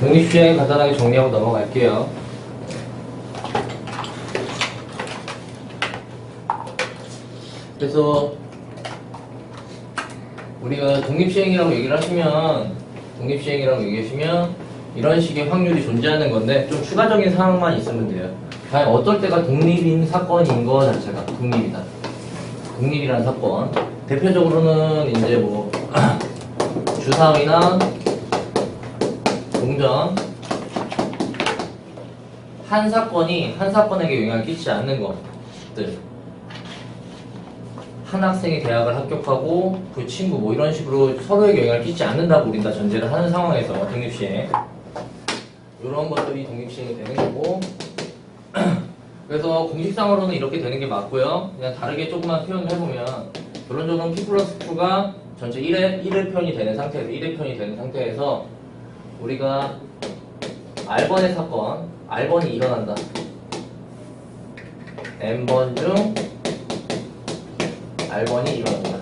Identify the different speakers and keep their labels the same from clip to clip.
Speaker 1: 독립시행 간단하게 정리하고 넘어갈게요. 그래서 우리가 독립시행이라고 얘기를 하시면 이런 식의 확률이 존재하는 건데 좀 추가적인 사항만 있으면 돼요. 과연 어떨 때가 독립인 사건인 거 자체가 독립이다. 독립이라는 사건. 대표적으로는 이제 뭐 주사위나 동전 한 사건에게 영향을 끼치지 않는 것들. 한 학생이 대학을 합격하고 그 친구 뭐 이런 식으로 서로에게 영향을 끼치지 않는다고 우린 다 전제를 하는 상황에서 독립시행 이런 것들이 독립시행이 되는 거고 그래서 공식상으로는 이렇게 되는 게 맞고요. 그냥 다르게 조금만 표현을 해보면 결론적으로는 P 플러스 Q가 전체 1의 편이 되는 상태에서 우리가 R번의 사건, R번이 일어난다. N번 중 R번이 일어난다.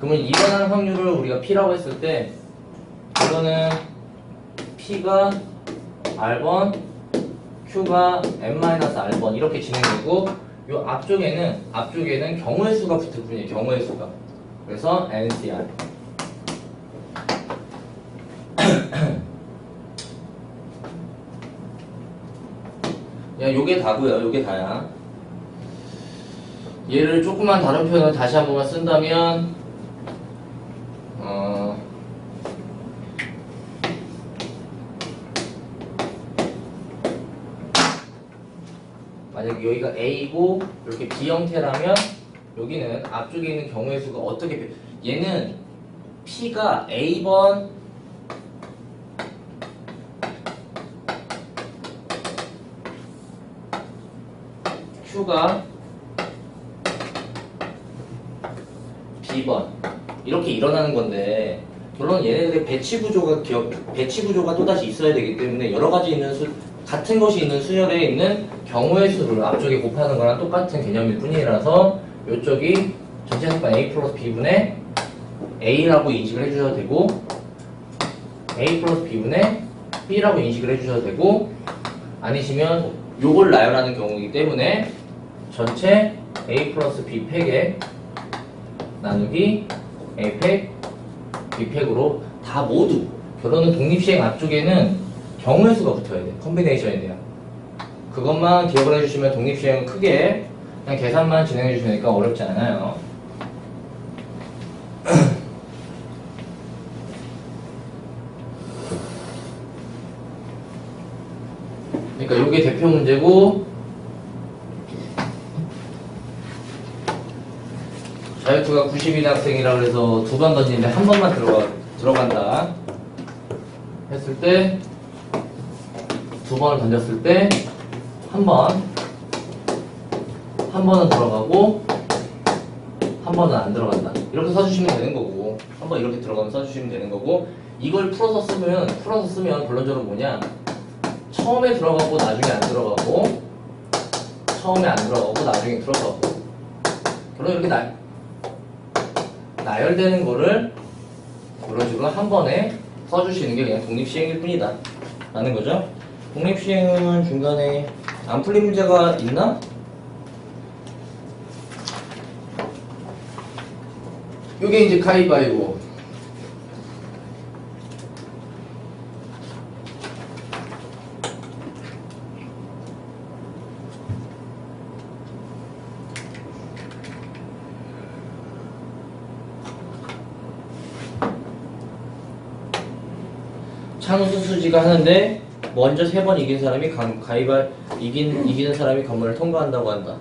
Speaker 1: 그러면 일어나는 확률을 우리가 P라고 했을 때 이거는 P가 R번, Q가 N-R번 이렇게 진행되고 요 앞쪽에는 경우의 수가 붙을 뿐이에요. 경우의 수가. 그래서 NCR. 야, 요게 다고요. 요게 다야. 얘를 조금만 다른 표현을 다시 한 번만 쓴다면 만약에 여기가 A고 이렇게 B 형태라면 여기는 앞쪽에 있는 경우의 수가 어떻게 얘는 P가 A번 Q가 B번 이렇게 일어나는 건데 물론 얘네들의 배치 구조가 또다시 있어야 되기 때문에 여러 가지 있는 같은 것이 있는 수열에 있는 경우의 수를 앞쪽에 곱하는 거랑 똑같은 개념일 뿐이라서 이쪽이 전체 사건 A 플러스 B분의 A라고 인식을 해주셔도 되고 A 플러스 B분의 B라고 인식을 해주셔도 되고 아니시면 요걸 나열하는 경우이기 때문에 전체 A 플러스 B 팩에 나누기 A 팩, B 팩으로 다 모두 결론은 독립시행 앞쪽에는 경우의 수가 붙어야 돼. 컨비네이션이 돼요. 그것만 기억을 해주시면 독립시행은 크게 그냥 계산만 진행해 주시니까 어렵지 않아요. 그러니까 이게 대표 문제고 자유투가 90인 학생이라 그래서 두 번 던지는데 한 번만 들어간다 했을 때 두 번을 던졌을 때 한 번은 들어가고 한 번은 안 들어간다 이렇게 써주시면 되는 거고 한 번 이렇게 들어가면 써주시면 되는 거고 이걸 풀어서 쓰면 결론적으로 뭐냐 처음에 들어가고 나중에 안 들어가고 처음에 안 들어가고 나중에 들어가고 결론 이렇게 나열되는 거를 그런 식으로 한 번에 써주시는 게 그냥 독립시행일 뿐이다 라는 거죠. 독립시행은 중간에 안 풀린 문제가 있나? 요게 이제 가위바위보 창수 수지가 하는데 먼저 3번 이긴 사람이 이기는 사람이 관문을 통과한다고 한다.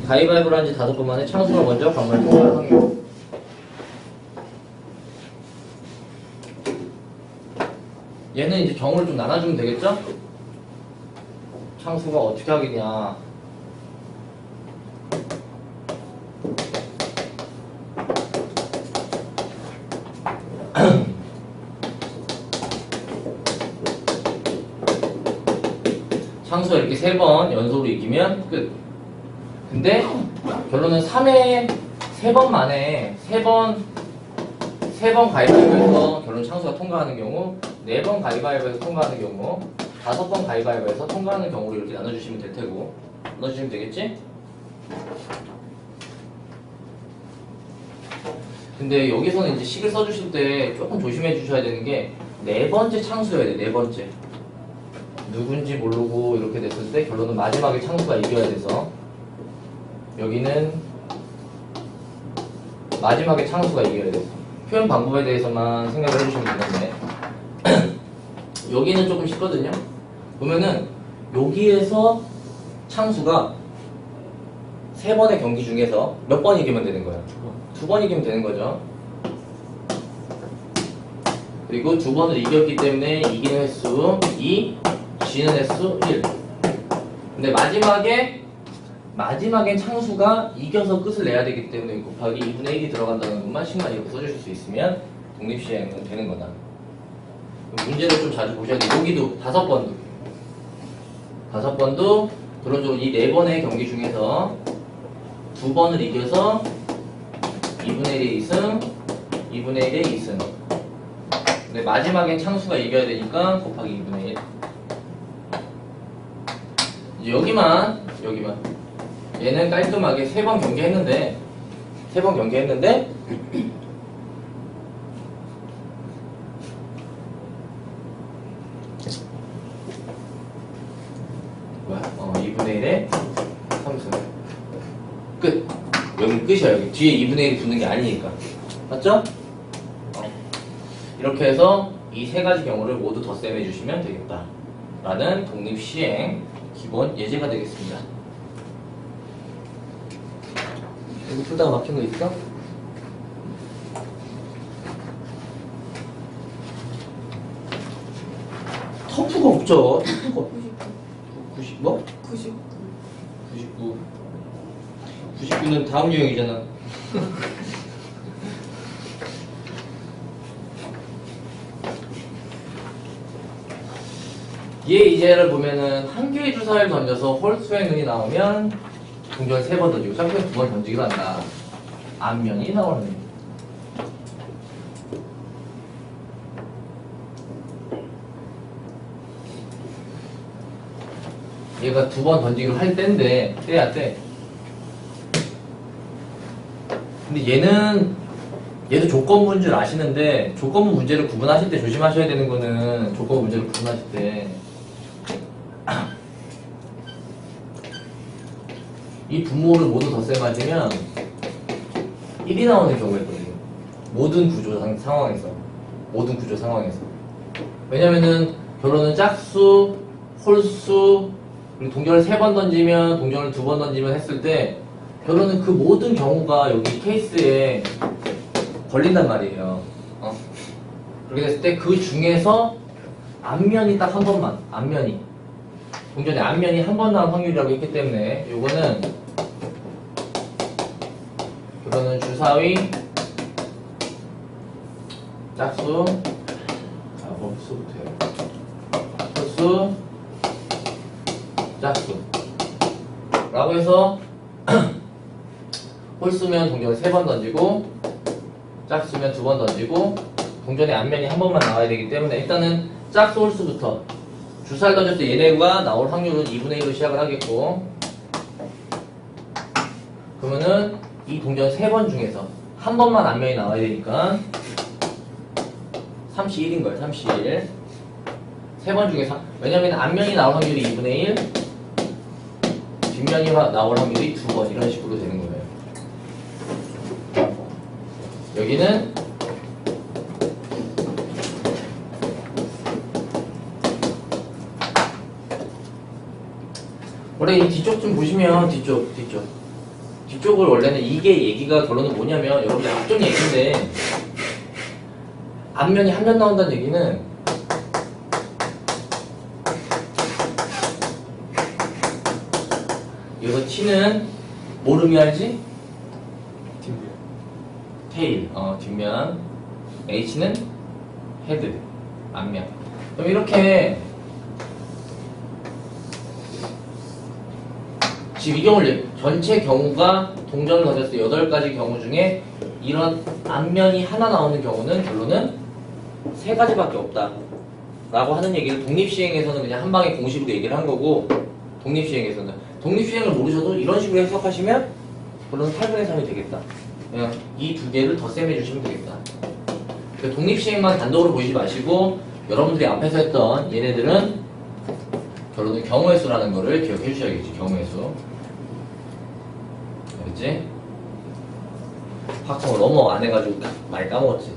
Speaker 1: 가위바위보를 한 지 5번 만에 창수가 먼저 관문을 통과할 확률. 얘는 이제 경우를 좀 나눠주면 되겠죠? 창수가 어떻게 하겠냐. 창수가 이렇게 3번 연속으로 이기면 끝. 근데 결론은 3회 3번 만에 3 3번 가위바위보에서 결론 창수가 통과하는 경우, 4번 가위바위보에서 통과하는 경우, 5번 가위바위보에서 통과하는 경우로 이렇게 나눠주시면 될 테고, 나눠주시면 되겠지? 근데 여기서는 이제 식을 써주실 때 조금 조심해 주셔야 되는 게 4번째 창수여야 돼. 4번째. 누군지 모르고 이렇게 됐을 때 결론은 마지막에 창수가 이겨야 돼서 여기는 마지막에 창수가 이겨야 돼서 표현 방법에 대해서만 생각을 해주시면 되는데 여기는 조금 쉽거든요. 보면은 여기에서 창수가 3번의 경기 중에서 몇 번 이기면 되는 거야? 2번 이기면 되는 거죠. 그리고 2번을 이겼기 때문에 이기는 횟수 2, 지는 횟수 1. 근데 마지막엔 창수가 이겨서 끝을 내야 되기 때문에 곱하기 2분의 1이 들어간다는 것만 식만 이렇게 써주실 수 있으면 독립시행은 되는 거다. 문제를 좀 자주 보셔야 돼요. 여기도 5번도 결론적으로 이 4번의 경기 중에서 2번을 이겨서 2분의 1의 2승, 2분의 1의 2승. 근데 마지막엔 창수가 이겨야 되니까 곱하기 2분의 1. 이제 여기만 얘는 깔끔하게 3번 경기했는데 뭐야? 2분의 1에 3승 끝. 여기 끝이야. 여기 뒤에 2분의 1이 붙는 게 아니니까. 맞죠? 이렇게 해서 이 3가지 경우를 모두 덧셈해 주시면 되겠다 라는 독립시행 기본 예제가 되겠습니다. 여기 풀다가 막힌 거 있어? 터프가 없죠. 터프가 90 뭐? 99는 다음 유형이잖아. 얘 이제를 보면은 한 개의 주사를 던져서 홀수의 눈이 나오면 동전 3번 던지고 짝꿍 2번 던지기로 한다. 앞면이 나오는. 얘가 2번 던지기로 할 때인데 때야 때. 근데 얘도 조건부인 줄 아시는데 조건부 문제를 구분하실 때 조심하셔야 되는 거는 조건부 문제를 구분하실 때 이 분모를 모두 덧셈하시면 1이 나오는 경우가 있거든요. 모든 구조 상황에서. 왜냐면은 결론은 짝수, 홀수, 그리고 동전을 3번 던지면, 동전을 2번 던지면 했을 때 결론은 그 모든 경우가 여기 케이스에 걸린단 말이에요. 그렇게 됐을 때 그 중에서 앞면이 딱 한 번만, 동전의 앞면이 한 번 나온 확률이라고 했기 때문에 요거는 주사위, 짝수, 홀수부터 해요. 홀수, 짝수 라고 해서 홀수면 동전을 3번 던지고 짝수면 2번 던지고 동전의 앞면이 한 번만 나와야 되기 때문에 일단은 짝수 홀수부터 주사를 던졌을 때 얘네가 나올 확률은 2분의 1로 시작을 하겠고 그러면은 이 동전 3번 중에서 한 번만 앞면이 나와야 되니까 31인 거예요. 31. 3번 중에서 왜냐면 앞면이 나올 확률이 2분의 1 뒷면이 나올 확률이 2번 이런 식으로 되는 거예요. 여기는 원래 이 뒤쪽 좀 보시면 뒤쪽을 원래는 이게 얘기가 결론은 뭐냐면 여러분들 앞쪽 얘기인데 앞면이 한 면 나온다는 얘기는 여기서 T는 뭘 의미하지? 테일, 뒷면. H는 헤드, 앞면. 그럼 이렇게 지금 이 경우를 전체 경우가 동전을 던졌을 때 8가지 경우 중에 이런 앞면이 하나 나오는 경우는 결론은 세 가지밖에 없다 라고 하는 얘기를 독립시행에서는 그냥 한 방에 공식으로 얘기를 한 거고, 독립시행을 모르셔도 이런 식으로 해석하시면 결론은 8분의 3이 되겠다. 그냥 이 두 개를 덧셈해 주시면 되겠다. 그러니까 독립시행만 단독으로 보시지 마시고 여러분들이 앞에서 했던 얘네들은 결론은 경우의 수라는 거를 기억해 주셔야겠지. 경우의 수. 알겠지? 확성을 너무 안 해가지고 많이 까먹었지.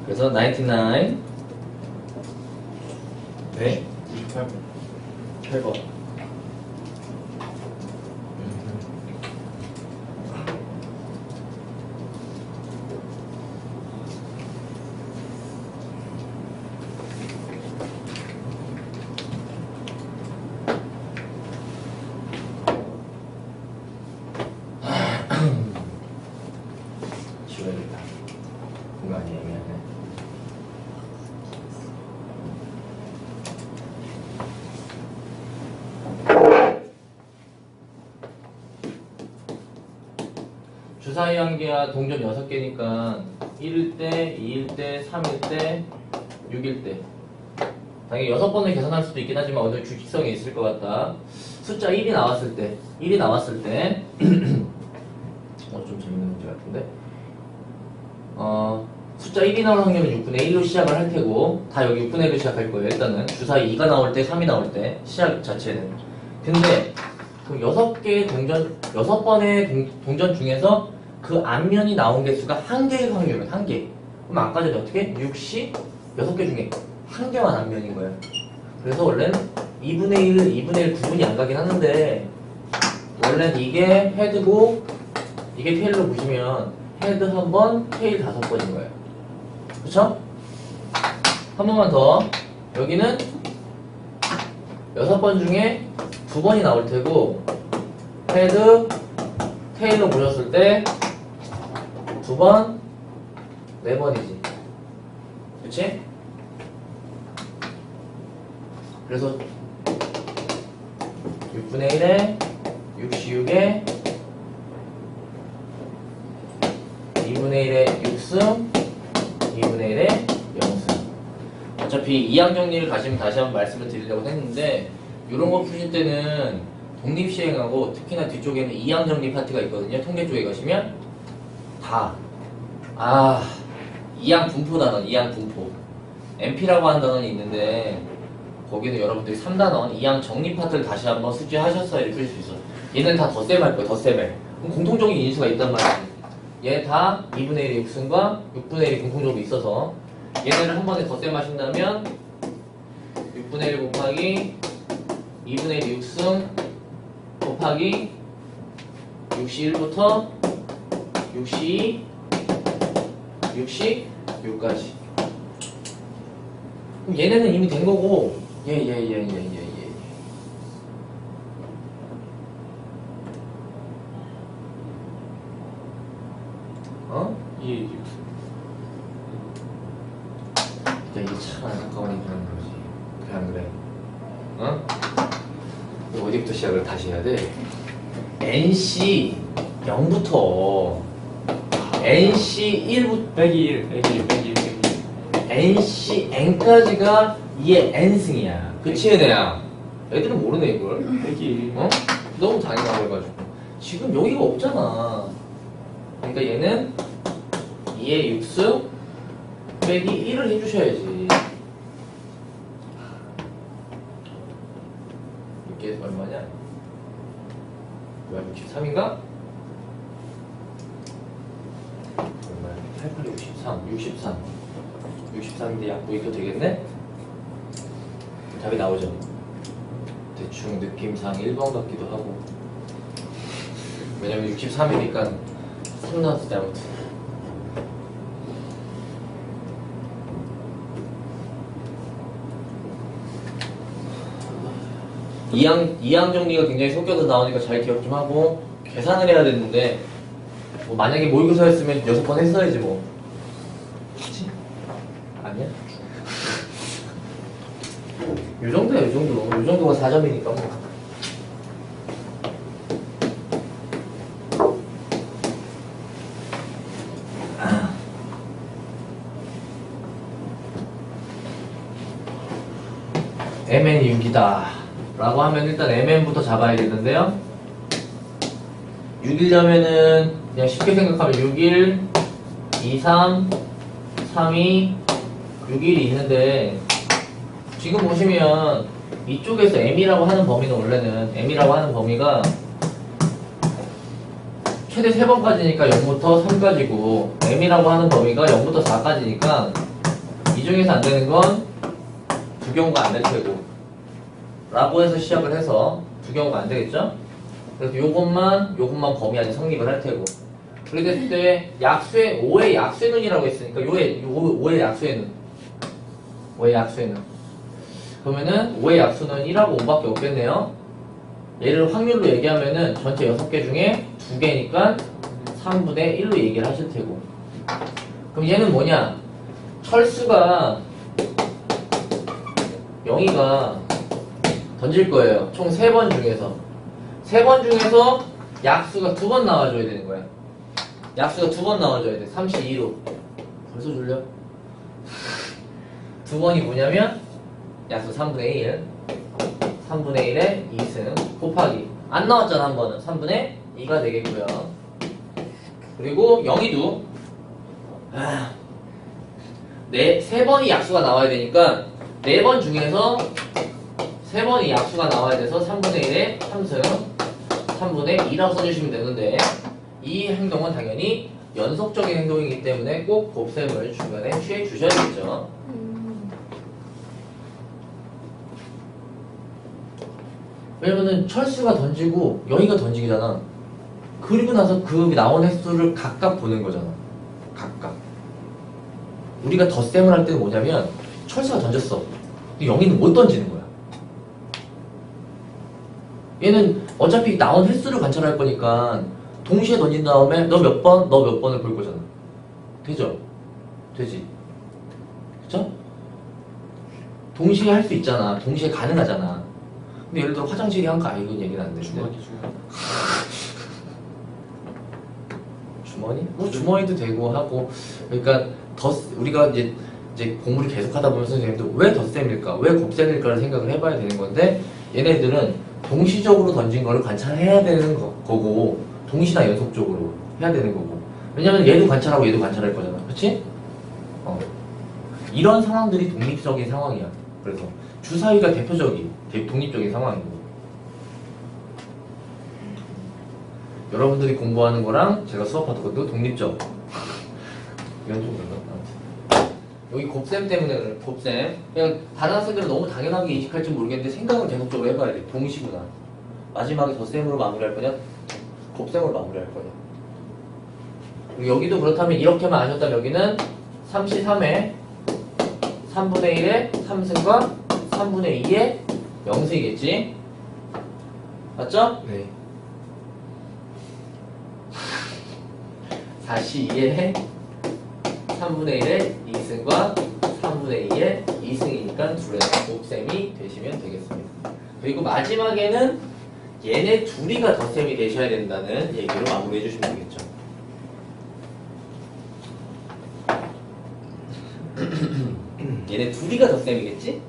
Speaker 1: 그래서 99 네? 98번 8번 지워야겠다. 공간이 애매하네. 주사위 1개와 동전 6개니까 1일 때, 2일 때, 3일 때, 6일 때. 당연히 6번을 계산할 수도 있긴 하지만 어느 규칙성이 있을 것 같다. 숫자 1이 나왔을 때, 좀 재밌는 문제 같은데. 숫자 1이 나올 확률은 6분의 1로 시작을 할 테고, 다 여기 6분의 1로 시작할 거예요. 일단은 주사위 2가 나올 때, 3이 나올 때, 시작 자체는. 근데 그 6개의 동전 중에서 그 앞면이 나온 개수가 1개의 확률은 1개. 그럼 아까 전에 어떻게? 6시 6개 중에 1개만 앞면인 거예요. 그래서 원래는 2분의 1 구분이 안 가긴 하는데, 원래는 이게 헤드고, 이게 테일로 보시면 헤드 1번, 테일 5번인 거예요. 그쵸? 한 번만 더. 여기는 6번 중에 2번이 나올 테고, 헤드, 테일로 보셨을 때 2번, 4번이지. 그치? 그래서 6분의 1에 6시 6에 2분의 1에 6승 2분의 1에 0승. 어차피 이항 정리를 가시면 다시 한번 말씀을 드리려고 했는데, 이런 거 푸실 때는 독립시행하고 특히나 뒤쪽에는 이항 정리 파트가 있거든요. 통계 쪽에 가시면 다 이항 분포 단원, 이항 분포 MP라고 하는 단원이 있는데, 거기는 여러분들이 3단원 이항 정리 파트를 다시 한번 숙지하셨어야 풀릴 수 있어. 얘는 다 덧셈 할 거야. 덧셈. 그럼 공통적인 인수가 있단 말이야. 얘 다 2분의 1의 6승과 6분의 1이 공통적으로 있어서 얘네를 한 번에 덧셈 하신다면 6분의 1 곱하기 2분의 1의 6승 곱하기 6시 1부터 6시 2, 6시 6까지. 그럼 얘네는 이미 된 거고,
Speaker 2: 이
Speaker 1: 야, 이게 참 안타까우니까 하는 거지. 그래, 안 그래? 어디부터 시작을 다시 해야 돼? NC 0부터 NC 1부터
Speaker 2: 빼기 1, 빼기 1, 빼기 1, 빼기 1.
Speaker 1: NC N까지가 얘 N승이야. 그치, 얘네야? 애들은 모르네, 이걸.
Speaker 2: 빼기 1.
Speaker 1: 너무 당연하고 해가지고. 지금 여기가 없잖아. 그러니까 얘는 2의 6승 빼기 1을 해주셔야지. 이게 얼마냐? 뭐야, 63인가? 얼마야? 88, 63. 63인데 약 구입도 되겠네? 답이 나오죠? 대충 느낌상 1번 같기도 하고. 왜냐면 63이니까 3 나왔을 때 아무튼. 이항 정리가 굉장히 섞여서 나오니까 잘 기억 좀 하고, 계산을 해야 되는데, 뭐 만약에 모의고사였으면 6번 했어야지 뭐. 그치? 아니야? 요 정도야, 요 정도. 요 정도가 4점이니까 뭐. mn이 6이다 라고 하면 일단 mn부터 잡아야 되는데요. 6이려면은 그냥 쉽게 생각하면 6일, 2, 3, 3, 2, 6일이 있는데 지금 보시면 이쪽에서 m이라고 하는 범위는 원래는 m이라고 하는 범위가 최대 3번까지니까 0부터 3까지고 m이라고 하는 범위가 0부터 4까지니까 이 중에서 안 되는 건 두 경우가 안 될 테고 라고 해서 시작을 해서 두 경우가 안 되겠죠? 그래서 요것만 범위 안에 성립을 할 테고 그렇게 됐을 때 약수의 5의 약수의 눈이라고 했으니까 요의 5의 약수의 눈 5의 약수의 눈 그러면은 5의 약수는 1하고 5밖에 없겠네요. 얘를 확률로 얘기하면은 전체 6개 중에 2개니까 3분의 1로 얘기를 하실 테고 그럼 얘는 뭐냐? 철수가 영희가 던질 거예요. 총 3번 중에서 3번 중에서 약수가 2번 나와줘야 되는 거야. 약수가 2번 나와줘야 돼. 32로 벌써 졸려? 2번이 뭐냐면 약수 3분의 1 3분의 1에 2승 곱하기 안 나왔잖아 한 번은 3분의 2가 되겠고요. 그리고 영희도 3번이 약수가 나와야 되니까 4번 중에서 3번이 약수가 나와야 돼서 3분의 1에 3승 3분의 2라고 써주시면 되는데 이 행동은 당연히 연속적인 행동이기 때문에 꼭 곱셈을 중간에 취해 주셔야겠죠. 왜냐면은 철수가 던지고 영희가 던지기잖아. 그리고 나서 그 나온 횟수를 각각 보는 거잖아. 각각. 우리가 덧셈을 할 때는 뭐냐면 철수가 던졌어. 근데 영희는 못 던지는 거야. 얘는 어차피 나온 횟수를 관찰할 거니까 동시에 던진 다음에 너 몇 번, 너 몇 번을 볼 거잖아. 되죠? 되지? 그쵸? 동시에 할 수 있잖아. 동시에 가능하잖아. 근데 예를 들어 화장실이 한 가, 이건 얘기는 안 되는데. 주머니? 뭐 주머니도 되고 하고. 그러니까 우리가 이제 공부를 계속 하다 보면 선생님도 왜 덧셈일까? 왜 곱셈일까를 생각을 해봐야 되는 건데 얘네들은 동시적으로 던진 거를 관찰해야 되는 거고 동시나 연속적으로 해야 되는 거고 왜냐면 얘도 관찰하고 얘도 관찰할 거잖아. 그치? 이런 상황들이 독립적인 상황이야. 그래서 주사위가 대표적인 독립적인 상황이고 여러분들이 공부하는 거랑 제가 수업하던 것도 독립적. 이건 좀 그런가? 여기 곱셈 때문에 그래. 곱셈. 그냥 다른 학생들은 너무 당연하게 인식할지 모르겠는데 생각은 계속적으로 해봐야 돼. 동시구나. 마지막에 덧셈으로 마무리할 거냐? 곱셈으로 마무리할 거냐? 그리고 여기도 그렇다면 이렇게만 아셨다면 여기는 3C3에 3분의 1의 3승과 3분의 2의 0승이겠지? 맞죠?
Speaker 2: 네.
Speaker 1: 4C2에 3분의 1의 2승과 3분의 2의 2승이니까 둘의 곱셈이 되시면 되겠습니다. 그리고 마지막에는 얘네 둘이가 덧셈이 되셔야 된다는 얘기로 마무리해 주시면 되겠죠. 얘네 둘이가 덧셈이겠지?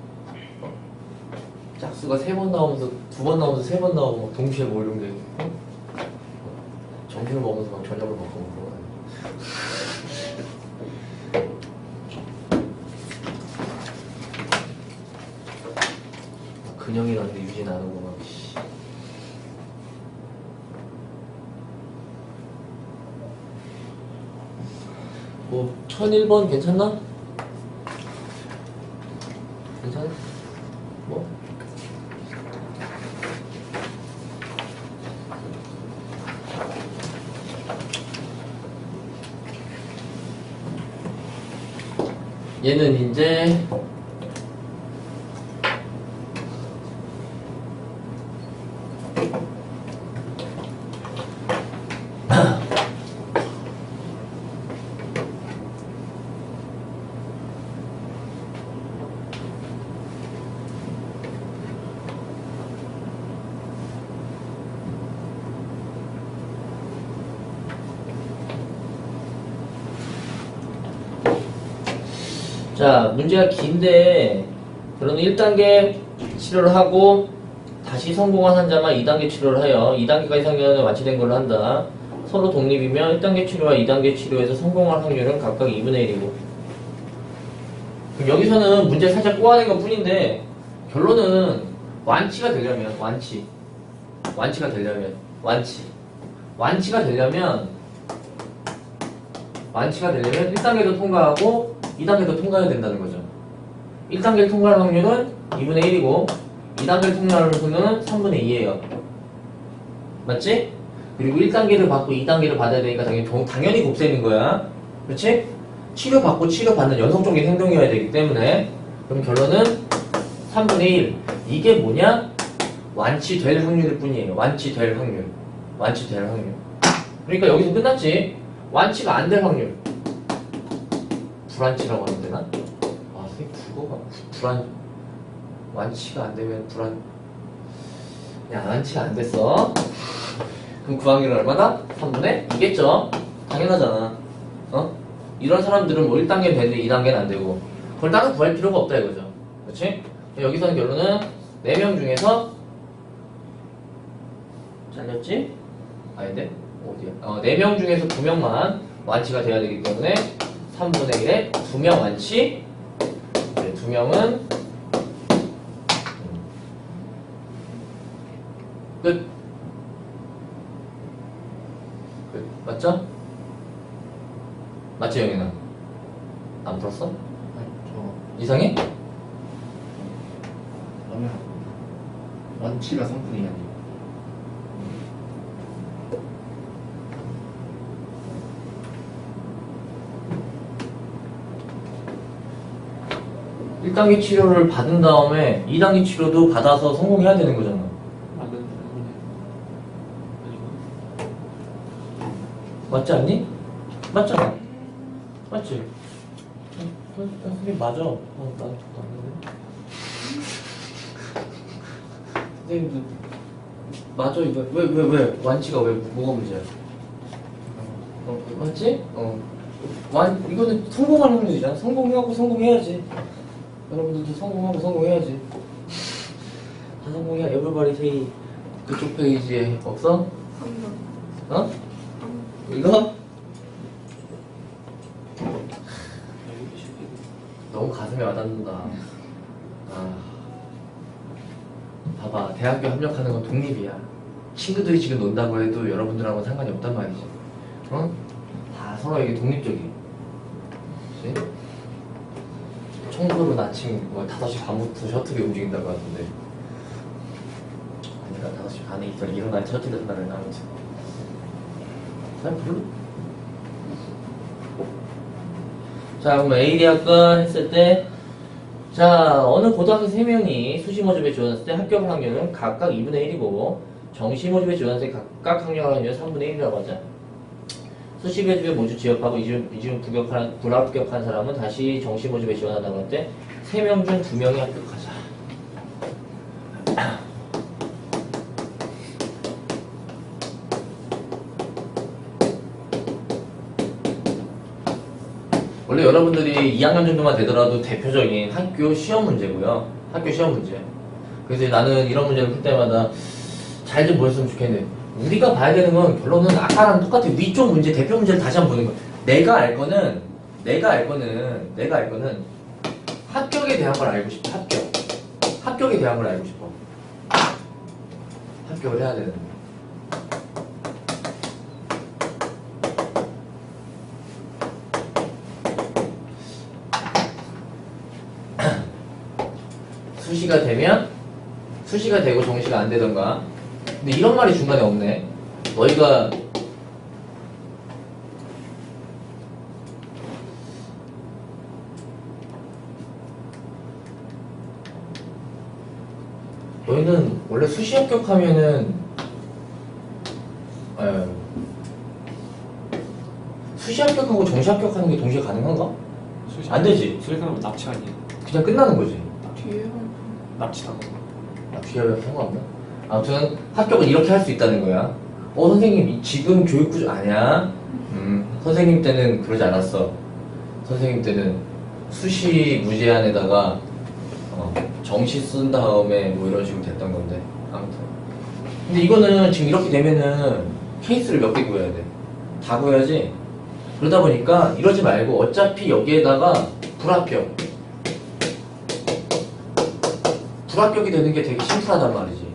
Speaker 1: 짝수가 3번 나오면서 2번 나오면서 3번 나오고 막 동시에 몰려오는데 점심을 먹으면서 막 저녁을 먹고 그런 거 아니야. 근형이라는데 유진 안 오고 막 씨. 뭐 1001번 괜찮나? 괜찮아? 뭐? 얘는 이제 자, 문제가 긴데 결론은 1단계 치료를 하고 다시 성공한 환자만 2단계 치료를 하여 2단계까지 상견은 완치된 걸로 한다. 서로 독립이며 1단계 치료와 2단계 치료에서 성공할 확률은 각각 2분의 1이고. 그럼 여기서는 문제 살짝 꼬아낸 것 뿐인데 결론은 완치가 되려면 완치가 되려면 1단계도 통과하고 2단계도 통과해야 된다는 거죠. 1단계를 통과할 확률은 2분의 1이고 2단계를 통과할 확률은 3분의 2예요. 맞지? 그리고 1단계를 받고 2단계를 받아야 되니까 당연히 곱셈인 거야. 그렇지? 치료받고 치료받는 연속적인 행동이어야 되기 때문에 그럼 결론은 3분의 1. 이게 뭐냐? 완치될 확률일 뿐이에요. 완치될 확률. 그러니까 여기서 끝났지. 완치가 안 될 확률. 불완치라고 하면 되나? 아, 선생님 국어가 완치가 안 되면 야, 완치가 안 됐어. 그럼 그 확률은 얼마다? 3분의 2겠죠? 당연하잖아. 이런 사람들은 뭐 1단계는 되는데 2단계는 안 되고 그걸 따로 구할 필요가 없다 이거죠. 그렇지? 여기서는 결론은 4명 중에서 잘렸지? 아닌데? 어디야? 4명 중에서 2명만 완치가 돼야 되기 때문에 3분의 1에 2명 완치. 네, 2명은 끝. 맞죠? 맞지, 영인아? 안 풀었어?
Speaker 2: 아니,
Speaker 1: 이상해?
Speaker 2: 그러면 완치가 3분의 2 아니에요?
Speaker 1: 1단계 치료를 받은 다음에 2단계 치료도 받아서 성공해야 되는 거잖아. 맞지 않니? 맞잖아. 맞지? 선생님 맞아. 나도 맞는데. 선생님도 맞아 이거 왜 완치가 왜 뭐가 문제야? 맞지? 이거는 성공하는 문제잖아. 성공하고 성공해야지. 여러분들도 성공하고 성공해야지. 다 성공해야 에브리바디 세이 그쪽 페이지에 없어? 어? 이거? 너무 가슴에 와닿는다. 봐봐, 대학교 합격하는 건 독립이야. 친구들이 지금 논다고 해도 여러분들하고는 상관이 없단 말이지. 다 서로에게 독립적이야. 그치? 청소는 아침 5시 반부터 셔틀이 움직인다고 하던데. 아니가 5시 반에 일어날 셔틀이 된다는 아무튼. 난 별로. 자, 그럼 A대학과 했을 때, 자, 어느 고등학생 3명이 수시 모집에 지원했을 때 합격 확률은 각각 2분의 1이고, 정시 모집에 지원했을 때 각각 합격 확률은 3분의 1이라고 하자. 수시 모집에 모두 지원하고 이중 불합격한 사람은 다시 정시 모집에 지원한다고 할 때, 3명 중 2명이 합격하자. 원래 여러분들이 2학년 정도만 되더라도 대표적인 학교 시험 문제고요. 학교 시험 문제. 그래서 나는 이런 문제를 풀 때마다 잘 좀 보였으면 좋겠는데 우리가 봐야 되는 건 결론은 아까랑 똑같아. 위쪽 문제, 대표 문제를 다시 한번 보는 거야. 내가 알 거는 합격에 대한 걸 알고 싶어. 합격에 대한 걸 알고 싶어. 합격을 해야 되는 거야. 수시가 되고 정시가 안 되던가. 근데 이런 말이 중간에 없네. 너희는 원래 수시 합격하면은 수시 합격하고 정시 합격하는 게 동시에 가능한가? 안 되지.
Speaker 2: 수리하면 납치 아니에요?
Speaker 1: 그냥 끝나는 거지.
Speaker 3: 뒤에
Speaker 2: 납치하고.
Speaker 1: 뒤에 상관없나? 아무튼 합격은 이렇게 할 수 있다는 거야. 선생님 지금 교육구조 아니야? 선생님 때는 그러지 않았어. 선생님 때는 수시 무제한에다가 정시 쓴 다음에 뭐 이런 식으로 됐던 건데 아무튼 근데 이거는 지금 이렇게 되면은 케이스를 몇 개 구해야 돼? 다 구해야지. 그러다 보니까 이러지 말고 어차피 여기에다가 불합격이 되는 게 되게 심플하단 말이지.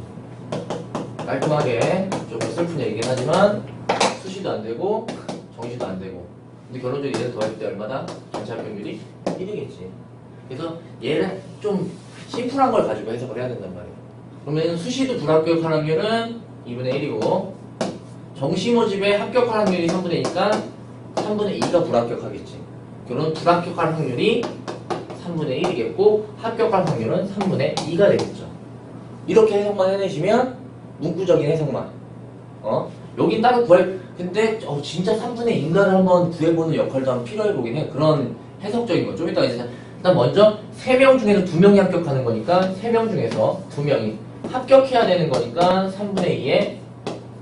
Speaker 1: 깔끔하게 좀 슬픈 얘기긴 하지만 수시도 안 되고 정시도 안 되고 근데 결론적으로 얘를 더할 때 얼마나? 전체 합격률이 1이겠지. 그래서 얘를 좀 심플한 걸 가지고 해석을 해야 된단 말이야. 그러면 수시도 불합격할 확률은 2분의 1이고 정시 모집에 합격할 확률이 3분의 2니까 3분의 2가 불합격하겠지. 그러면 불합격할 확률이 3분의 1이겠고 합격할 확률은 3분의 2가 되겠죠. 이렇게 해석만 해내시면 문구적인 해석만 여긴 따로 근데 진짜 3분의 2인가를 한번 구해보는 역할도 한번 필요해 보긴 해. 그런 해석적인 거 좀 이따가 이제 일단 먼저 3명 중에서 2명이 합격하는 거니까 3명 중에서 2명이 합격해야 되는 거니까 3분의 2의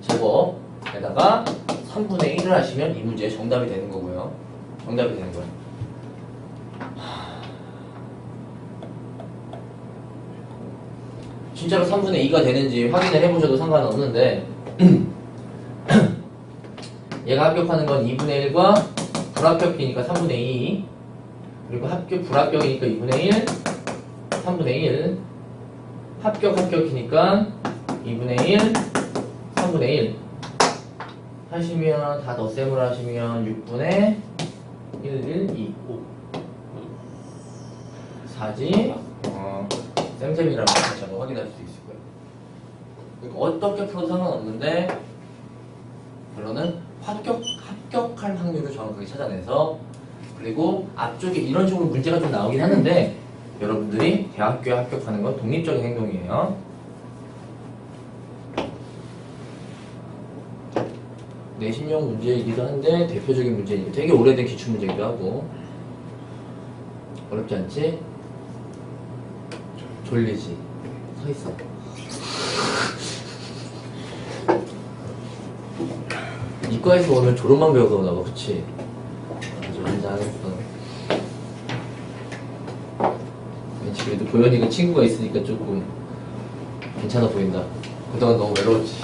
Speaker 1: 제곱에다가 3분의 1을 하시면 이 문제의 정답이 되는 거고요. 정답이 되는 거예요. 진짜로 3분의 2가 되는지 확인을 해보셔도 상관없는데 얘가 합격하는 건 2분의 1과 불합격이니까 3분의 2 그리고 불합격이니까 2분의 1 3분의 1 합격이니까 2분의 1 3분의 1 하시면 다 덧셈을 하시면 6분의 1, 2, 5 4지 쌤쌤이라면 다시 한번 확인할 수 있을 거예요. 그러니까 어떻게 풀어도 상관없는데 결론은 합격할 확률을 정확하게 찾아내서 그리고 앞쪽에 이런 식으로 문제가 좀 나오긴 하는데 여러분들이 대학교에 합격하는 건 독립적인 행동이에요. 내신형 문제이기도 한데 대표적인 문제이기도 되게 오래된 기출문제이기도 하고 어렵지 않지? 졸리지? 서있어. 이과에서 오늘 졸음만 배워서 오나 봐, 그치? 아주 환장하겠어. 왠지 그래도 고현이가 친구가 있으니까 조금 괜찮아 보인다. 그동안 너무 외로웠지.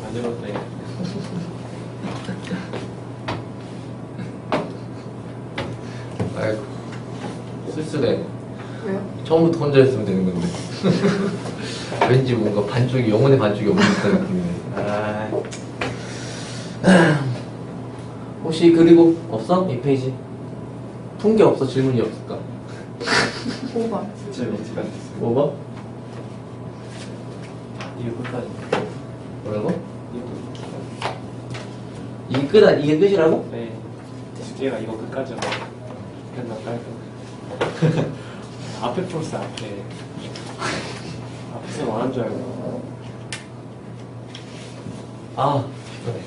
Speaker 3: 안 들었네.
Speaker 1: 아이고, 쓸쓸해.
Speaker 4: 왜요?
Speaker 1: 처음부터 혼자 했으면 되는 건데. 왠지 뭔가 반쪽이, 영혼의 반쪽이 없는 듯한 느낌이네. 혹시 그리고 없어? 이 페이지? 푼 게 없어? 질문이 없을까?
Speaker 4: 5번.
Speaker 3: 진짜 어떻게 안 됐어요?
Speaker 1: 뭐가?
Speaker 3: 이거 끝까지.
Speaker 1: 뭐라고?
Speaker 3: 이거
Speaker 1: 이게 끝이라고?
Speaker 3: 네. 주제가 이거 끝까지 하고 끝났다 할 거. 앞에 풀스 앞에. 앞에서 말한 줄 알고.
Speaker 1: 아, 피곤해.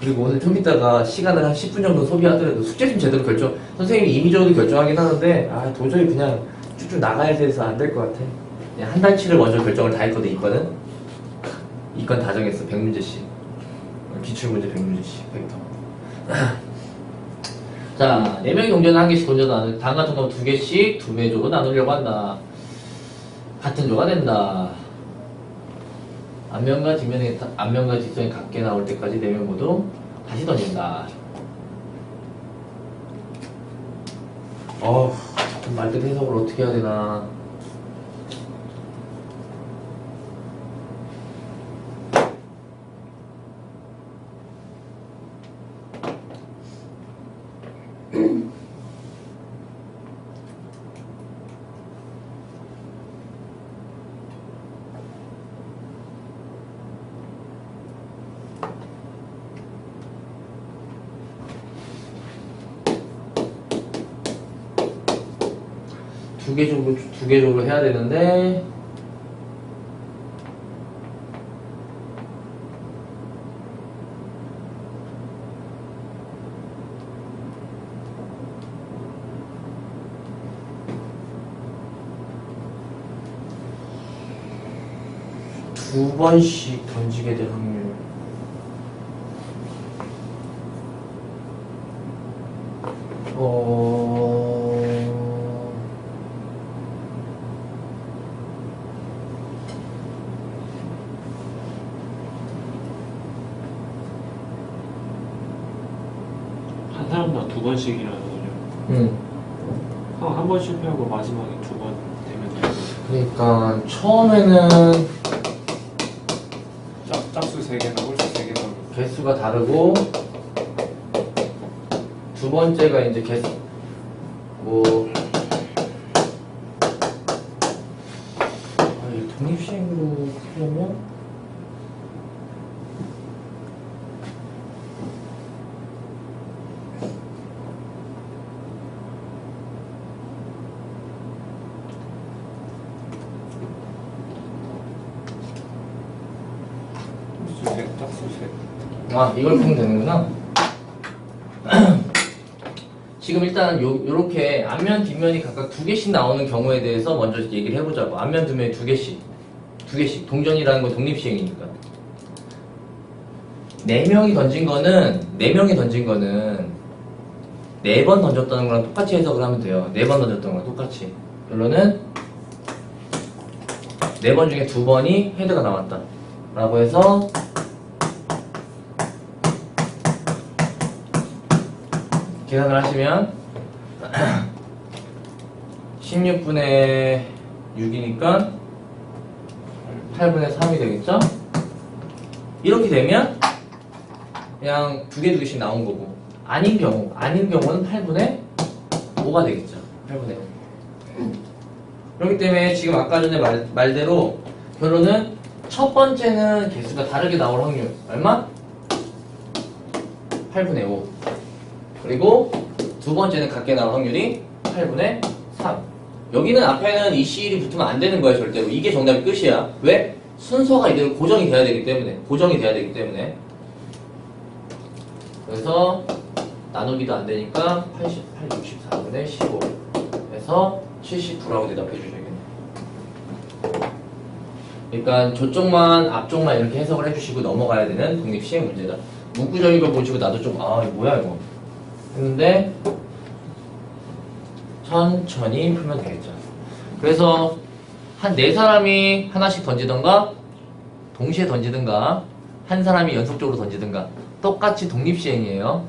Speaker 1: 그리고 오늘 좀 이따가 시간을 한 10분 정도 소비하더라도 숙제 좀 제대로 선생님이 임의적으로 결정하긴 하는데, 도저히 그냥 쭉쭉 나가야 돼서 안 될 것 같아. 그냥 한 달치를 먼저 결정을 다 했거든, 이과는. 이과는 다 정했어, 100문제씩. 기출문제 100문제씩, 벡터. 자, 4명이 동전을 한 개씩 던져 나누, 다음 같은 거 2개씩 2배조로 나누려고 한다. 같은 조가 된다. 앞면과 뒷선이 같게 나올 때까지 4명 모두 다시 던진다. 말대로 해석을 어떻게 해야 되나. 두 개 정도 해야 되는데, 두 번씩 던지게 될 확률.
Speaker 3: 사람당 2번씩이라는군요. 한 번 실패하고 마지막에 2번 되면 되고.
Speaker 1: 그러니까 처음에는
Speaker 3: 짝수 3개나 홀수 3개나
Speaker 1: 개수가 다르고 두 번째가 이제 개수 뭐 독립시행으로 하려면
Speaker 3: 홀수 3, 짝수 3.
Speaker 1: 아 이걸 풀면 되는구나. 지금 일단 요렇게 앞면 뒷면이 각각 2개씩 나오는 경우에 대해서 먼저 얘기를 해보자고. 앞면 뒷면이 2개씩 동전이라는 건 독립시행이니까 4명이 던진 거는 4번 던졌다는 거랑 똑같이 해석을 하면 돼요. 4번 던졌던 거랑 똑같이. 결론은 4번 중에 2번이 헤드가 나왔다 라고 해서 계산을 하시면 16분의 6이니까 8분의 3이 되겠죠? 이렇게 되면 그냥 2개씩 나온 거고 아닌 경우는 8분의 5가 되겠죠. 8분의 5. 그렇기 때문에 지금 아까 전에 말대로 결론은 첫 번째는 개수가 다르게 나올 확률 얼마? 8분의 5. 그리고 두 번째는 같게 나올 확률이 8분의 3. 여기는 앞에는 이 C1이 붙으면 안 되는 거야, 절대로. 이게 정답이 끝이야. 왜? 순서가 이대로 고정이 돼야 되기 때문에. 그래서 나누기도 안 되니까 88, 64분의 15 해서 79라고 대답해 주셔야겠네요. 그러니까 저쪽만 앞쪽만 이렇게 해석을 해주시고 넘어가야 되는 독립시행 문제다. 문구적인 걸 보시고 나도 좀 이거 뭐야 이거 했는데 천천히 풀면 되겠죠. 그래서 한 4사람이 하나씩 던지던가 동시에 던지든가 한 사람이 연속적으로 던지든가 똑같이 독립시행이에요.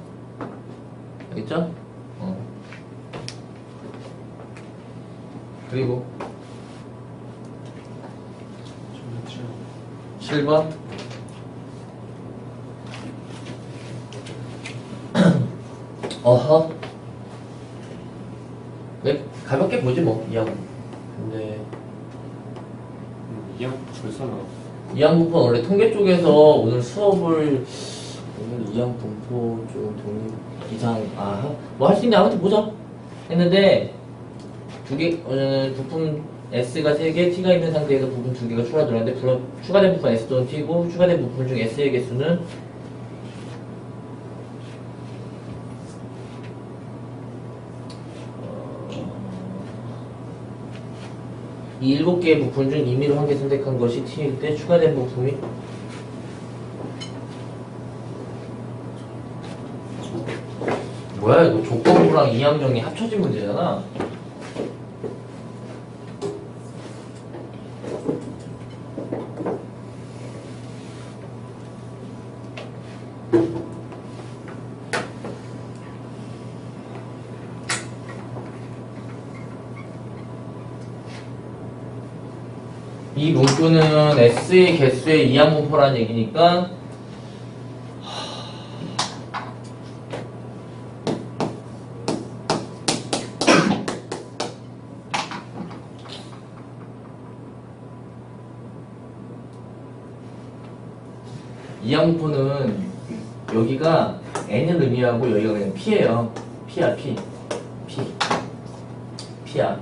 Speaker 1: 알겠죠? 그리고 7번 어허 네, 가볍게 보지 뭐 이항 근데
Speaker 3: 이양 벌써 나와.
Speaker 1: 이항분포 원래 통계 쪽에서 오늘 수업을 오늘 이항분포 좀 독립 이상 뭐 할 수 있는데 아무튼 보자 했는데 부품 S가 3개, T가 있는 상태에서 부품 2개가 추가 들어왔는데 추가된 부분 S 또는 T고 추가된 부품 중 S의 개수는 이 7개의 부품 중 임의로 한 개 선택한 것이 T일 때 추가된 부품이 뭐야 이거 조건부랑 이항정리 합쳐진 문제잖아. 이 문구는 S의 개수의 이항분포라는 얘기니까 이항분포는 여기가 N을 의미하고 여기가 그냥 P예요. P야 P. P야.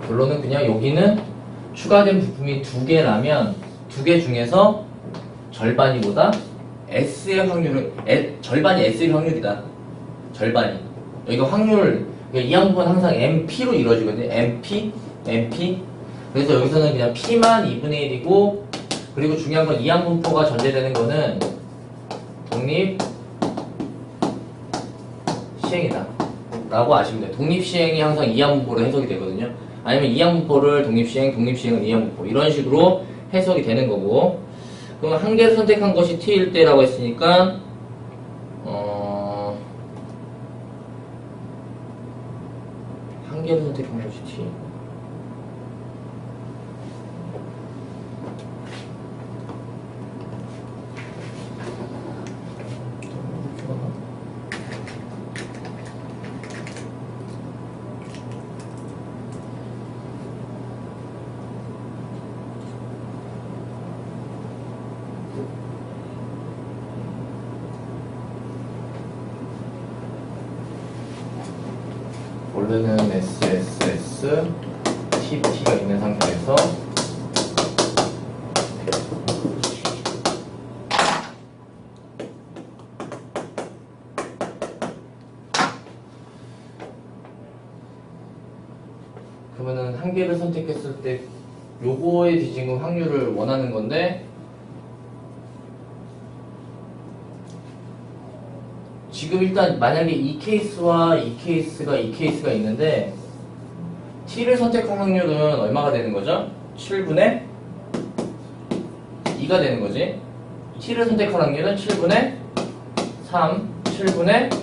Speaker 1: 결론은 그냥 여기는 추가된 부품이 2개라면 2개 중에서 절반이 뭐다? S의 확률은 절반이 S의 확률이다. 절반이. 여기가 확률 이항분포는 항상 MP로 이루어지거든요. MP. 그래서 여기서는 그냥 P만 2분의 1이고 그리고 중요한 건 이항분포가 전제되는 거는 독립 시행이다 라고 아시면 돼요. 독립시행이 항상 이항분포로 해석이 되거든요. 아니면 이항분포를 독립시행은 이항분포 이런 식으로 해석이 되는 거고. 그럼 한 개를 선택한 것이 t일 때라고 했으니까 한 개를 선택한 것이 t. 원래는 SSS, TT가 있는 상태에서 그러면은 한 개를 선택했을 때 요거의 뒤진금 확률을 원하는 건데 지금 일단 만약에 이 케이스와 이 케이스가 있는데 t를 선택한 확률은 얼마가 되는 거죠? 7분의 2가 되는 거지. t를 선택한 확률은 7분의 3, 7분의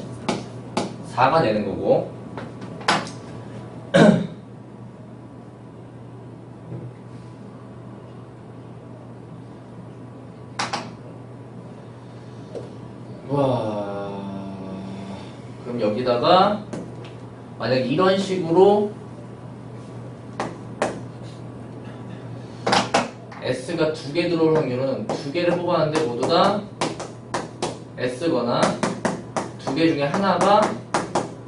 Speaker 1: 4가 되는 거고. 와. 그럼 여기다가 만약 이런 식으로 S가 2개 들어올 확률은 2개를 뽑았는데 모두 다 S거나 2개 중에 하나가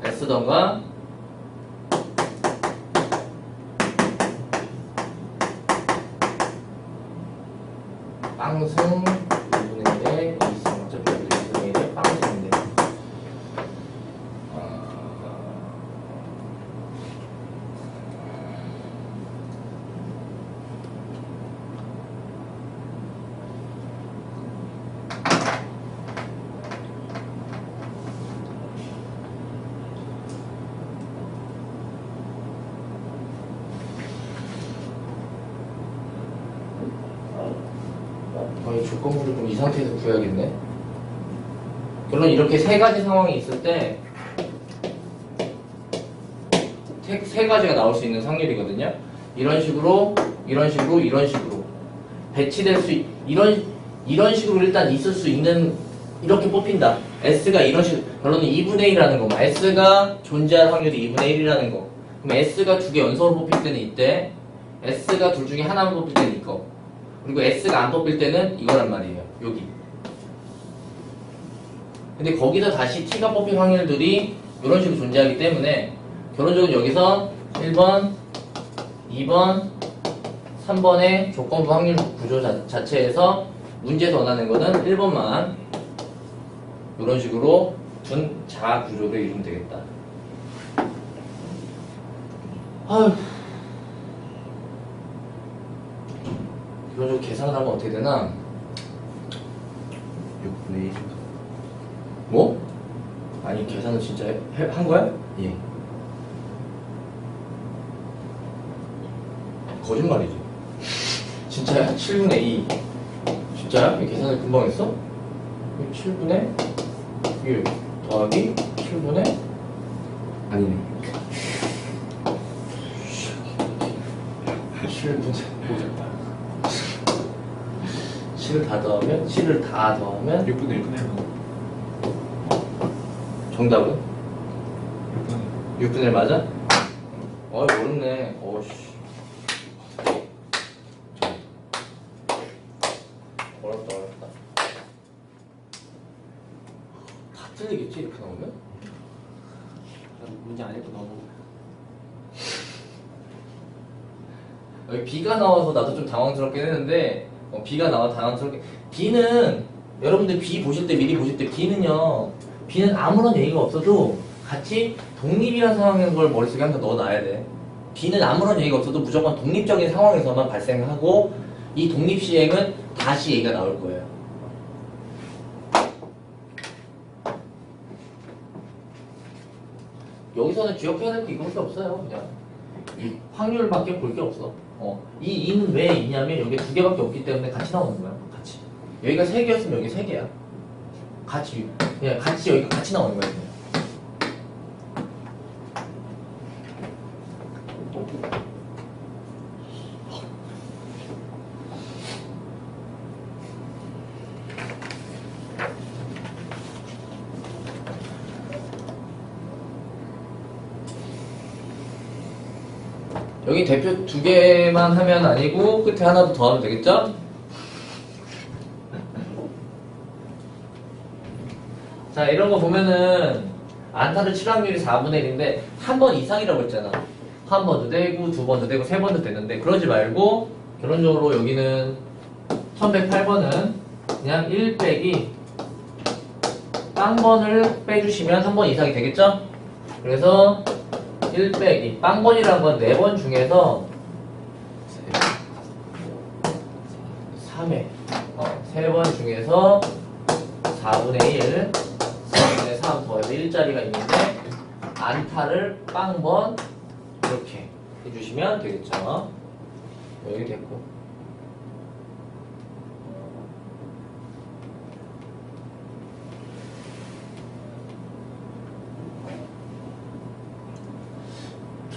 Speaker 1: S던가 빵승 2분의 1에 2승 어차피 2분의 1에 빵승인데 이 조건부를 좀 이 상태에서 구해야겠네. 결론 이렇게 세 가지 상황이 있을 때 세 가지가 나올 수 있는 확률이거든요. 이런 식으로 배치될 수 이런 식으로 일단 있을 수 있는 이렇게 뽑힌다. S가 이런 식으로 결론은 2분의 1이라는 거. S가 존재할 확률이 2분의 1이라는 거. 그럼 S가 2개 연속으로 뽑힐 때는 이때, S가 둘 중에 하나만 뽑힐 때는 이거. 그리고 S가 안 뽑힐 때는 이거란 말이에요. 여기. 근데 거기서 다시 T가 뽑힐 확률들이 이런 식으로 존재하기 때문에 결론적으로 여기서 1번, 2번, 3번의 조건부 확률 구조 자체에서 문제에서 원하는 거는 1번만 이런 식으로 둔 자아 구조를 이루면 되겠다. 아휴. 이거 좀 계산을 하면 어떻게 되나?
Speaker 2: 6분의 1.
Speaker 1: 뭐? 아니 계산을 진짜 한 거야?
Speaker 2: 예.
Speaker 1: 거짓말이지. 진짜야? 7분의 2. 진짜야? 이 계산을 금방 했어? 7분의 1 더하기 7분의
Speaker 2: 아니네.
Speaker 1: 7분의 7을 다 더하면 7을 다 더하면
Speaker 3: 6분의 1분의 1.
Speaker 1: 정답은?
Speaker 3: 6분의 1.
Speaker 1: 6분의 1 맞아? 어렵네. 어씨. 어렵다. 다 틀리겠지 이렇게 나오면?
Speaker 3: 문제 안 해도 너무.
Speaker 1: 여기 B가 나와서 나도 좀 당황스럽긴 했는데 B가 나와 당황스럽게 B는 여러분들 B 보실 때 미리 보실 때 B는 아무런 얘기가 없어도 같이 독립이라는 상황인 걸 머릿속에 항상 넣어놔야 돼. B는 아무런 얘기가 없어도 무조건 독립적인 상황에서만 발생하고 이 독립 시행은 다시 얘기가 나올 거예요. 여기서는 기억해야 될 게 이거밖에 없어요. 그냥 이 확률밖에 볼 게 없어. 이 2는 왜 있냐면 여기 두 개밖에 없기 때문에 같이 나오는 거야. 같이. 여기가 세 개였으면 여기 세 개야. 같이 그냥 같이 여기가 같이 나오는 거야. 그냥. 여기 대표 두 개만 하면 아니고 끝에 하나 더 하면 되겠죠? 자, 이런 거 보면은 안타를 칠 확률이 4분의 1인데 한 번 이상이라고 했잖아. 한 번도 되고 두 번도 되고 세 번도 되는데 그러지 말고 결론적으로 여기는 1108번은 그냥 1 빼기 빵번을 빼주시면 한 번 이상이 되겠죠? 그래서 1 빼기 빵번이라는 건 4번 중에서 3회 3번 중에서 4분의 1 4분의 3 더해서 1자리가 있는데 안타를 빵번 이렇게 해주시면 되겠죠. 여기 됐고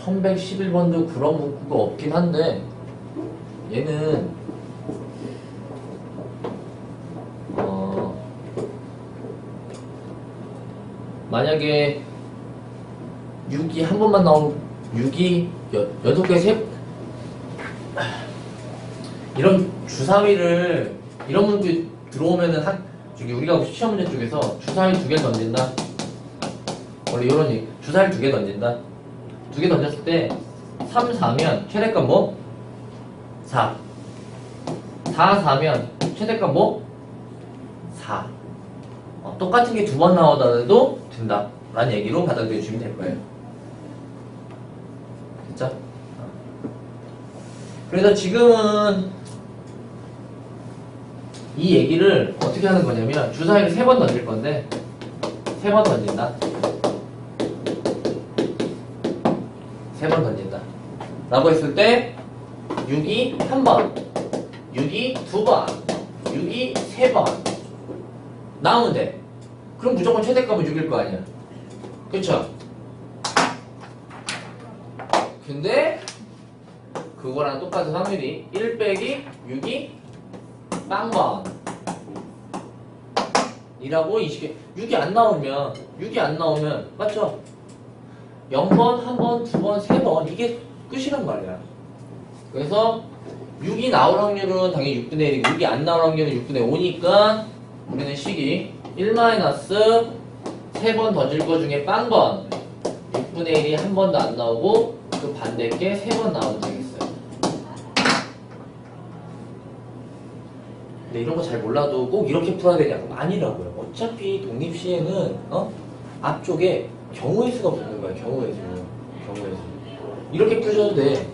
Speaker 1: (1111번도) 그런 문구가 없긴 한데 얘는 만약에 6이 한 번만 나오면 6이 6개 세 이런 주사위를 이런 문구 들어오면은 저기 우리가 시험 문제 쪽에서 주사위 2개 던진다. 원래 이런 얘기 주사위 2개 던진다. 2개 던졌을 때 3, 4면 최대값 뭐? 4 4, 4면 최대값 뭐? 4 똑같은 게 2번 나오더라도 된다 라는 얘기로 받아들여 주시면 될 거예요. 됐죠? 그래서 지금은 이 얘기를 어떻게 하는 거냐면 주사위를 3번 던질 건데 3번 던진다. 3번 던진다 라고 했을 때 6이 1번 6이 2번 6이 3번 나오면 돼. 그럼 무조건 최대값은 6일 거 아니야. 그쵸? 근데 그거랑 똑같은 확률이 1 빼기 6이 빵번 이라고 인식해. 6이 안 나오면 맞죠? 0번, 1번, 2번, 3번 이게 끝이란 말이야. 그래서 6이 나올 확률은 당연히 6분의 1이고 6이 안 나올 확률은 6분의 5니까 우리는 식이 1-3번 던질 거 중에 빵번 6분의 1이 한 번도 안 나오고 그 반대 게 3번 나오면 되겠어요. 근데 이런 거 잘 몰라도 꼭 이렇게 풀어야 되냐고 아니라고요. 어차피 독립시에는 앞쪽에 경우의 수가 붙는 거야. 경우의 수 이렇게 푸셔도 돼.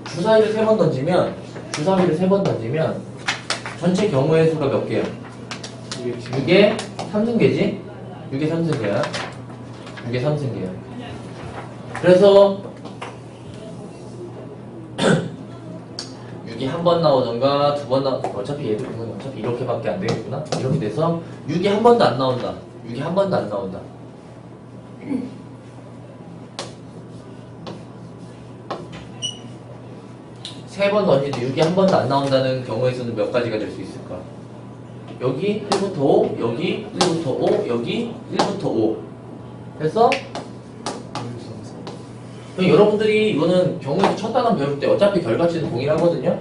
Speaker 1: 주사위를 3번 던지면 전체 경우의 수가 몇 개야? 6의 3승계지? 6의 3승계야. 6의 3승계야. 그래서 6이 한 번 나오던가 2번 어차피 얘들 보면 어차피 이렇게밖에 안 되겠구나. 이렇게 돼서 6이 한 번도 안 나온다. 6이 한 번도 안 나온다. 세 번 던지도 6이 한 번도 안 나온다는 경우의 수는 몇 가지가 될 수 있을까? 여기 1부터 5, 여기 1부터 5, 여기 1부터 5 해서 여러분들이 이거는 경우의 수 첫 단원 배울 때 어차피 결과치는 동일하거든요?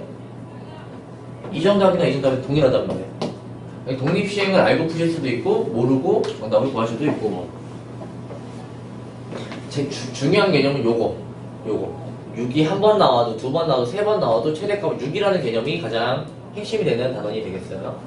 Speaker 1: 이정답이나 이정답이 동일하단 말이에요. 독립시행을 알고 푸실 수도 있고 모르고 정답을 구할 수도 있고 뭐. 중요한 개념은 요거 6이 한 번 나와도 2번 나와도 3번 나와도 최대값은 6이라는 개념이 가장 핵심이 되는 단원이 되겠어요.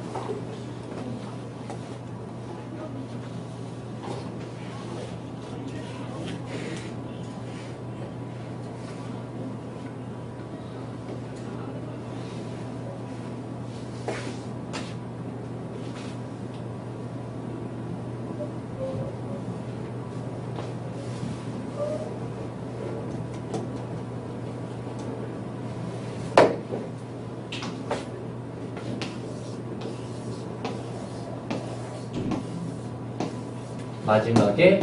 Speaker 1: 마지막에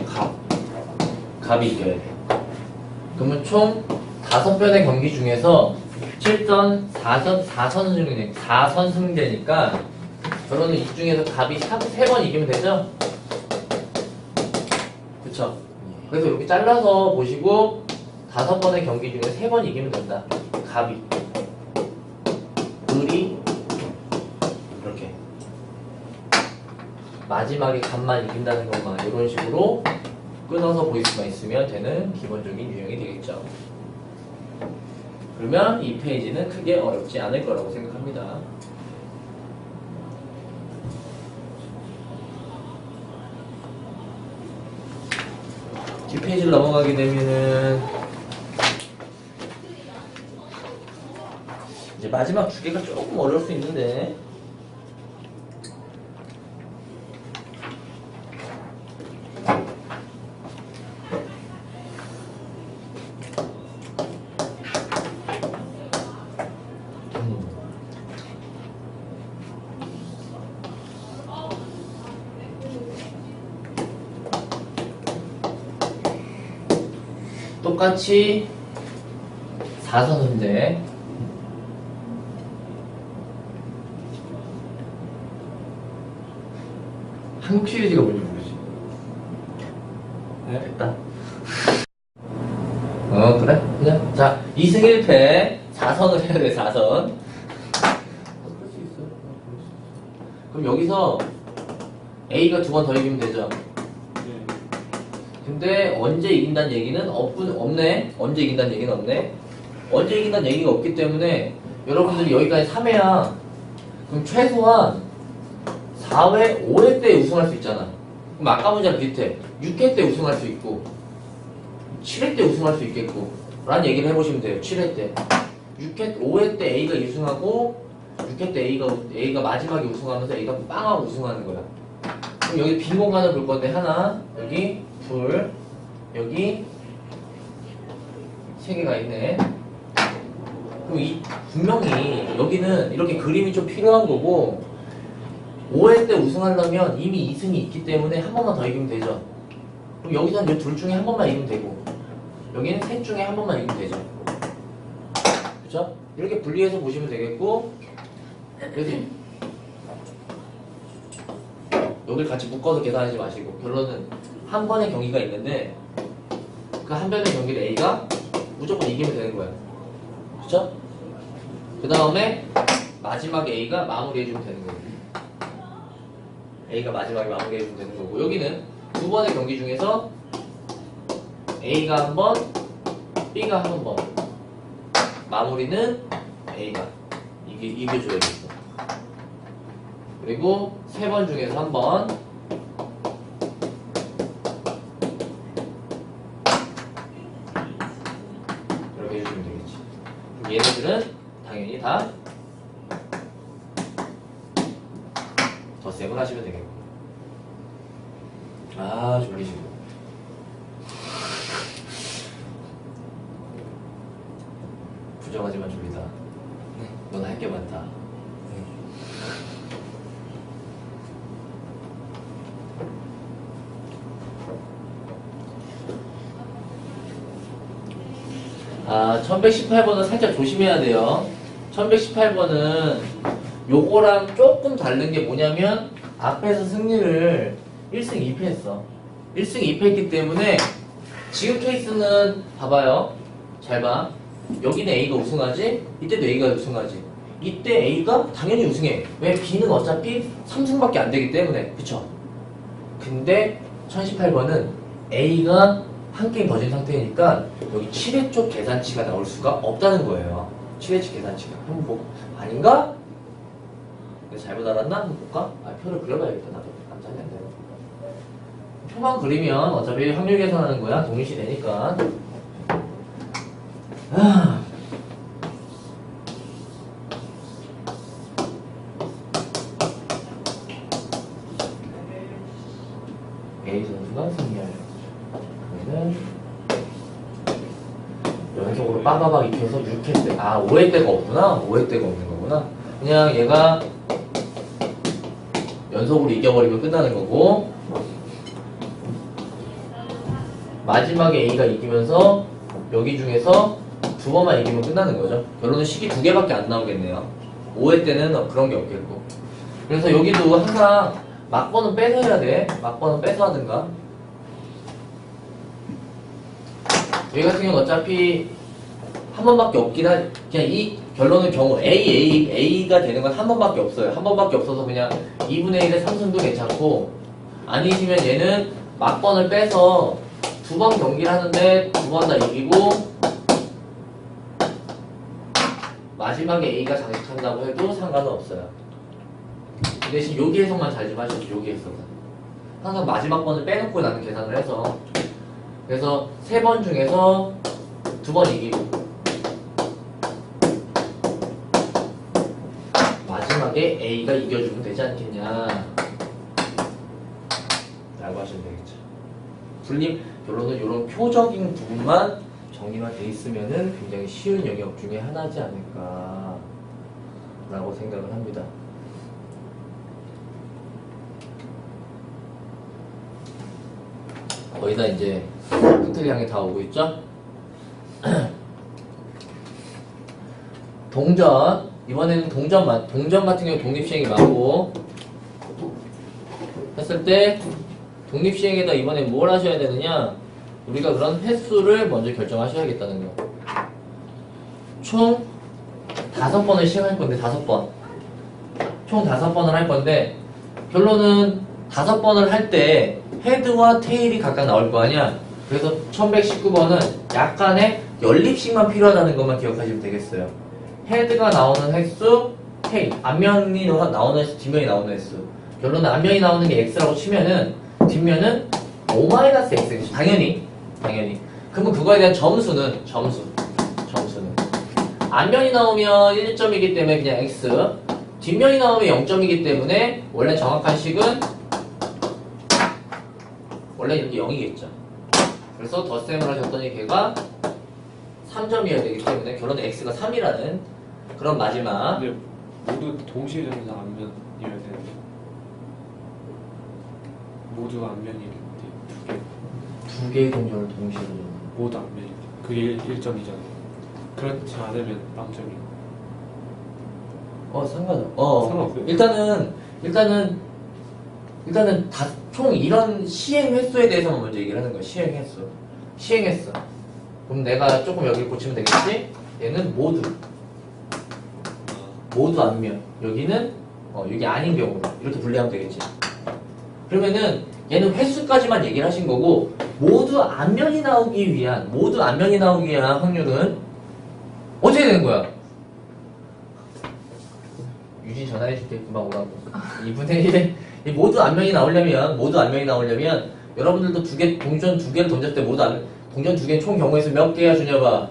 Speaker 1: 갑이 이겨야 돼. 그러면 총 5번의 경기 중에서 7전 4선 승제니까 결론은 이 중에서 갑이 3번 이기면 되죠? 그쵸? 그래서 이렇게 잘라서 보시고 5번의 경기 중에 3번 이기면 된다. 갑이 을이 이렇게 마지막에 갑만 이긴다는 것만 이런 식으로 끊어서 보일 수만 있으면 되는 기본적인 유형이 되겠죠. 그러면 이 페이지는 크게 어렵지 않을 거라고 생각합니다. 뒷페이지를 넘어가게 되면은 이제 마지막 주개가 조금 어려울 수 있는데 똑같이 4선인데 한국 시리즈가 뭔지 모르지? 네, 됐다. 그래? 그냥 자 2승 1패 4선을 해야 돼. 4선. 그럼 여기서 A가 2번 더 이기면 되죠? 근데 언제 이긴다는 얘기는 없네. 언제 이긴다는 얘기는 없네. 언제 이긴다는 얘기가 없기 때문에 여러분들이 여기까지 3회야. 그럼 최소한 4회, 5회 때 우승할 수 있잖아. 그럼 아까 문제랑 비슷해. 6회 때 우승할 수 있고 7회 때 우승할 수 있겠고 라는 얘기를 해보시면 돼요. 7회 때 5회 때 A가 우승하고 6회 때 A가 마지막에 우승하면서 A가 빵하고 우승하는 거야. 그럼 여기 빈 공간을 볼 건데 하나, 여기 둘, 여기 3개가 있네. 그럼 분명히 여기는 이렇게 그림이 좀 필요한 거고 5회 때 우승하려면 이미 2승이 있기 때문에 한 번만 더 이기면 되죠. 그럼 여기서는 이 둘 중에 한 번만 이기면 되고 여기는 셋 중에 한 번만 이기면 되죠. 그쵸? 이렇게 분리해서 보시면 되겠고 그래서 여기를 같이 묶어서 계산하지 마시고 결론은 한 번의 경기가 있는데 그 한 번의 경기를 A가 무조건 이기면 되는 거야. 그쵸? 그 다음에 마지막에 A가 마무리해주면 되는 거고 A가 마지막에 마무리해주면 되는 거고 여기는 2번의 경기 중에서 A가 한 번, B가 한 번 마무리는 A가 이겨줘야겠어. 그리고 3번 중에서 한 번 이렇게 해주시면 되겠지. 그럼 얘네들은 당연히 다 덧셈을 하시면 되겠고. 아 졸리시고 부정하지만 졸리다. 넌 할 게 많다. 아, 1118번은 살짝 조심해야 돼요. 1118번은 요거랑 조금 다른 게 뭐냐면 앞에서 승리를 1승 2패 했어. 1승 2패 했기 때문에 지금 케이스는 봐봐요. 잘 봐. 여기는 A가 우승하지? 이때도 A가 우승하지. 이때 A가 당연히 우승해. 왜? B는 어차피 3승밖에 안 되기 때문에. 그쵸? 근데 1018번은 A가 한 게임 더 진 상태니까 여기 7회 쪽 계산치가 나올 수가 없다는 거예요. 7회 쪽 계산치가. 한번 뭐 아닌가? 내가 잘못 알았나? 한번 볼까? 아, 표를 그려봐야겠다. 나도 깜짝이야. 표만 그리면 어차피 확률 계산하는 거야. 동일시 되니까. 아. A 선수가 승리하려고. 그러면 연속으로 빠바박 익혀서 6회 때, 5회 때가 없구나. 5회 때가 없는 거구나. 그냥 얘가 연속으로 이겨버리면 끝나는 거고 마지막에 A가 이기면서 여기 중에서 두 번만 이기면 끝나는 거죠. 결론은 식이 두 개밖에 안 나오겠네요. 5회 때는 그런 게 없겠고. 그래서 여기도 항상 막번은 빼서 해야 돼. 막번은 빼서 하든가. 여기 같은 경우는 어차피 한 번밖에 없긴 하, 그냥 이 결론은 경우 A가 되는 건 한 번밖에 없어요. 한 번밖에 없어서 그냥 2분의 1의 3승도 괜찮고, 아니시면 얘는 막번을 빼서 두 번 경기를 하는데 두 번 다 이기고, 마지막에 A가 장식한다고 해도 상관은 없어요. 그 대신 여기 해석만 잘 좀 하시죠. 여기 해석은 항상 마지막 번을 빼놓고 나는 계산을 해서, 그래서 세 번 중에서 두 번 이기고 마지막에 A가 이겨주면 되지 않겠냐 라고 하시면 되겠죠. 분림 결론은 이런 표적인 부분만 정리가 돼 있으면은 굉장히 쉬운 영역 중에 하나지 않을까 라고 생각을 합니다. 거의 다 이제 끝을 향해 다 오고 있죠? 동전, 이번에는 동전 같은 경우 독립시행이 맞고 했을 때 독립시행에다 이번에 뭘 하셔야 되느냐, 우리가 그런 횟수를 먼저 결정하셔야겠다는 거. 총 5번을 시행할 건데 5번 총 5번을 할 건데, 결론은 5번을 할 때 헤드와 테일이 각각 나올 거 아니야. 그래서 1119번은 약간의 연립식만 필요하다는 것만 기억하시면 되겠어요. 헤드가 나오는 횟수, 테일, 앞면이 나오는 횟수, 뒷면이 나오는 횟수. 결론은 앞면이 나오는 게 x라고 치면은 뒷면은 O-x. 당연히. 그러면 그거에 대한 점수는 앞면이 나오면 1점이기 때문에 그냥 x, 뒷면이 나오면 0점이기 때문에 원래 정확한 식은 원래 이렇게 0이겠죠. 그래서 덧셈을 하셨더니 걔가 3점이어야 되기 때문에 결론은 x가 3이라는 그런 마지막.
Speaker 3: 근데 모두 동시에 정사 앞면이어야 되는데 모두가 앞면이겠는데
Speaker 1: 두 개의 동전을 동시에
Speaker 3: 모두 앞면이 그게 1점이잖아요. 그렇지 않으면 빵점이고.
Speaker 1: 상관없어요.
Speaker 3: 상관없어요.
Speaker 1: 일단은 총 이런 시행 횟수에 대해서만 먼저 얘기를 하는 거야. 시행 횟수. 그럼 내가 조금 여기를 고치면 되겠지? 얘는 모두 앞면. 여기는 여기 아닌 경우로 이렇게 분리하면 되겠지. 그러면은 얘는 횟수까지만 얘기를 하신 거고, 모두 앞면이 나오기 위한 확률은 어떻게 되는 거야? 유진 전화해줄게. 금방 오라고. 2분의 1에 모두 앞면이 나오려면 여러분들도 동전 두 개를 던졌을 때 동전 두 개 총 경우의 수 몇 개야 주냐 봐.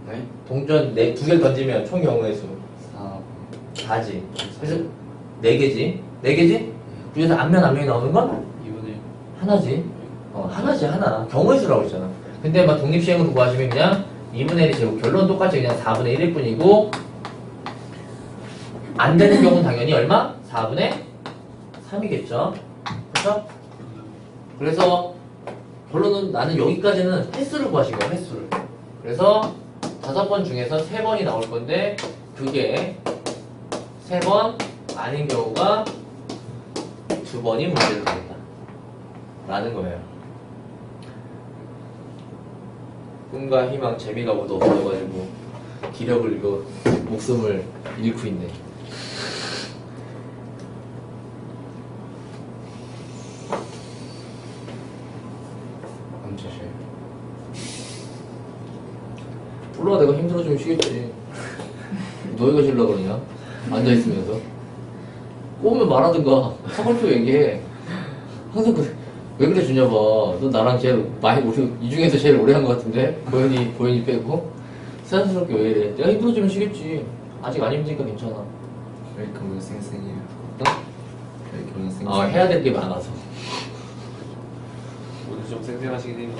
Speaker 2: 네?
Speaker 1: 동전 두 개를 던지면 총 경우의 수 4지. 그래서 4개지? 그래서 앞면이 나오는 건
Speaker 3: 이번에
Speaker 1: 하나지. 하나. 경우의 수라고 했잖아. 근데 막 독립시행으로 구하시면 그냥 2분의 1이 제곱. 결론 똑같이 그냥 4분의 1일 뿐이고, 안 되는 경우는 당연히 얼마? 4분의 3이겠죠. 그렇죠? 그래서 결론은 나는 여기까지는 횟수를 구하신 거야, 횟수를. 그래서 5번 중에서 3번이 나올 건데, 그게 3번 아닌 경우가 2번이 문제가 되겠다 라는 거예요. 꿈과 희망, 재미가 모두 없어져가지고 기력을 목숨을 잃고 있네.
Speaker 2: 멈추세요.
Speaker 1: 몰라, 내가 힘들어지면 쉬겠지. 너희가 쉬려고 그러냐? 앉아있으면서. 꼬우면 말하든가. 서글프 얘기해. 항상 왜 그래 주냐 봐. 너 나랑 제일 많이 이 중에서 제일 오래 한 것 같은데? 보현이 빼고. 사연스럽게 왜 이래? 내가 힘들어지면 쉬겠지. 아직 안 힘드니까 괜찮아.
Speaker 2: 왜 그러면 쌩쌩해요? 왜 그러면 쌩쌩?
Speaker 1: 해야 될 게 많아서.
Speaker 3: 오늘 좀 쌩쌩하시긴 해요.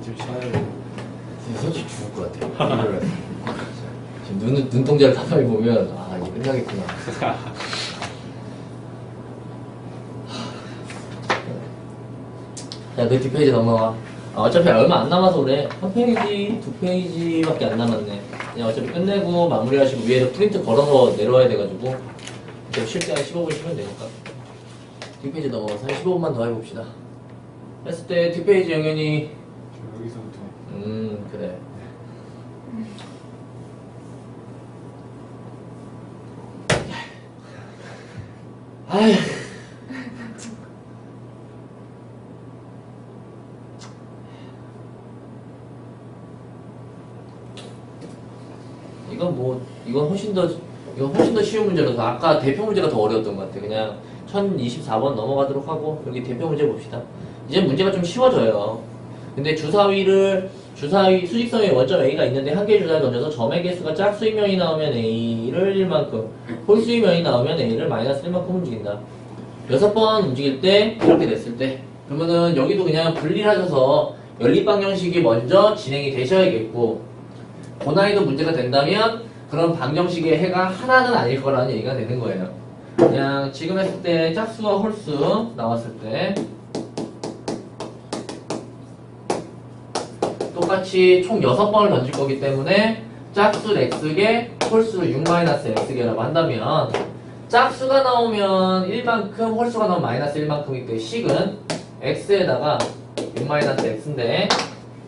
Speaker 3: 이좀 쉬어야 돼.
Speaker 1: 진짜 솔직히 죽을 것 같아. 일요일에. 지금 눈동자를 가만히 보면, 이제 끝나겠구나. 자, 그 뒷페이지 넘어가. 어차피 얼마 안 남아서 그래. 한 페이지, 두 페이지밖에 안 남았네. 그냥 어차피 끝내고 마무리하시고 위에서 프린트 걸어서 내려와야 돼가지고 이제 쉴 때 한 15분 쉬면 되니까. 뒷페이지 넘어가서 한 15분만 더 해봅시다. 했을 때 뒷페이지 영현이
Speaker 3: 여기서부터
Speaker 1: 그래. 아휴. 이건 훨씬 더 쉬운 문제라서 아까 대표 문제가 더 어려웠던 것 같아. 그냥 1024번 넘어가도록 하고 여기 대표 문제 봅시다. 이제 문제가 좀 쉬워져요. 근데 주사위 수직선에 원점 A가 있는데 한 개의 주사를 던져서 점의 개수가 짝수이면이 나오면 A를 1만큼, 홀수이면이 나오면 A를 마이너스 1만큼 움직인다. 6번 움직일 때 이렇게 됐을 때 그러면은 여기도 그냥 분리를 하셔서 연립방정식이 먼저 진행이 되셔야겠고 고난이도 문제가 된다면 그런 방정식의 해가 하나는 아닐 거라는 얘기가 되는 거예요. 그냥 지금 했을 때 짝수와 홀수 나왔을 때 똑같이 총 6번을 던질 거기 때문에 짝수 x개, 홀수 6-x개라고 한다면 짝수가 나오면 1만큼, 홀수가 나오면 마이너스 1만큼이기 때문에 식은 x에다가 6-x인데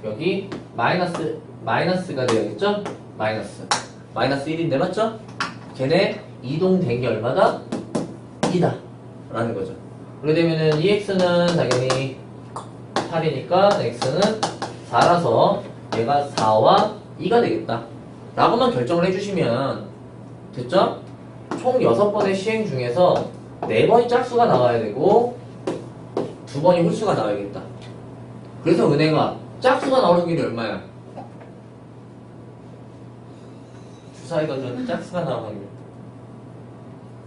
Speaker 1: 여기 마이너스가 되어야겠죠? 마이너스 1인데 맞죠? 걔네 이동된 게 얼마다? 2다 라는 거죠. 그렇게 되면은 이 x는 당연히 8이니까 x는 4라서 얘가 4와 2가 되겠다 라고만 결정을 해주시면 됐죠? 총 6번의 시행 중에서 4번이 짝수가 나와야 되고 2번이 홀수가 나와야겠다. 그래서 은행아 짝수가 나올 확률이 얼마야? 주사위 던졌는데 짝수가 나올 확률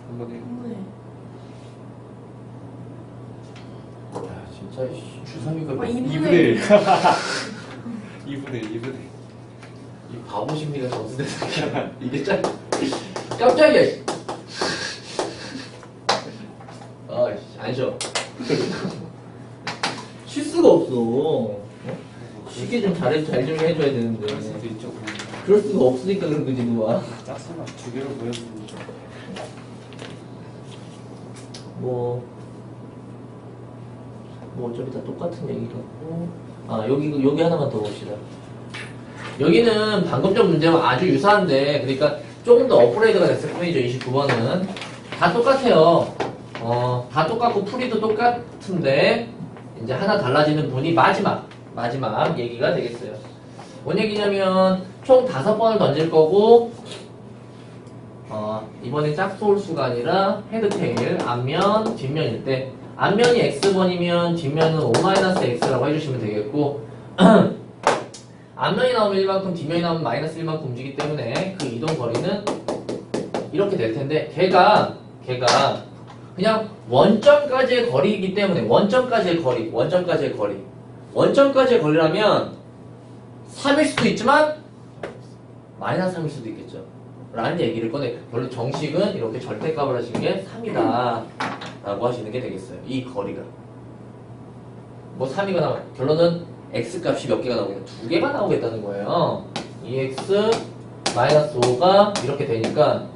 Speaker 3: 3번에
Speaker 1: 야 진짜 주사위가
Speaker 3: 2분의 1 2분의 1
Speaker 1: 이 바보 심리가 전수돼서 이게 깜짝이야. 안 쉬어. 쉴 수가 없어. 어? 쉽게 좀 잘 좀 해줘야 되는데.
Speaker 3: 그럴 수도 있죠.
Speaker 1: 그럴 수가 없으니까 그런 거지 누가.
Speaker 3: 짝수가 두 개로 보였습니다.
Speaker 1: 뭐 어차피 다 똑같은 얘기 같고. 여기 하나만 더 봅시다. 여기는 방금 전 문제와 아주 유사한데, 그러니까 조금 더 업그레이드가 됐을 뿐이죠. 29번은 다 똑같아요. 다 똑같고 풀이도 똑같은데 이제 하나 달라지는 분이 마지막 얘기가 되겠어요. 뭔 얘기냐면 총 5번을 던질 거고 이번엔 짝수 홀수가 아니라 헤드 테일 앞면 뒷면일 때 앞면이 x번이면 뒷면은 5-x라고 해주시면 되겠고 앞면이 나오면 1만큼 뒷면이 나오면 마이너스 1만큼 움직이기 때문에 그 이동 거리는 이렇게 될 텐데 걔가 그냥 원점까지의 거리이기 때문에 원점까지의 거리라면 3일 수도 있지만 마이너스 3일 수도 있겠죠 라는 얘기를 꺼내. 별로 정식은 이렇게 절대값을 하시는 게 3이다 라고 하시는 게 되겠어요. 이 거리가 뭐 3이가 나와 결론은 x값이 몇 개가 나오겠다? 2개가 나오겠다는 거예요. 2x 마이너스 5가 이렇게 되니까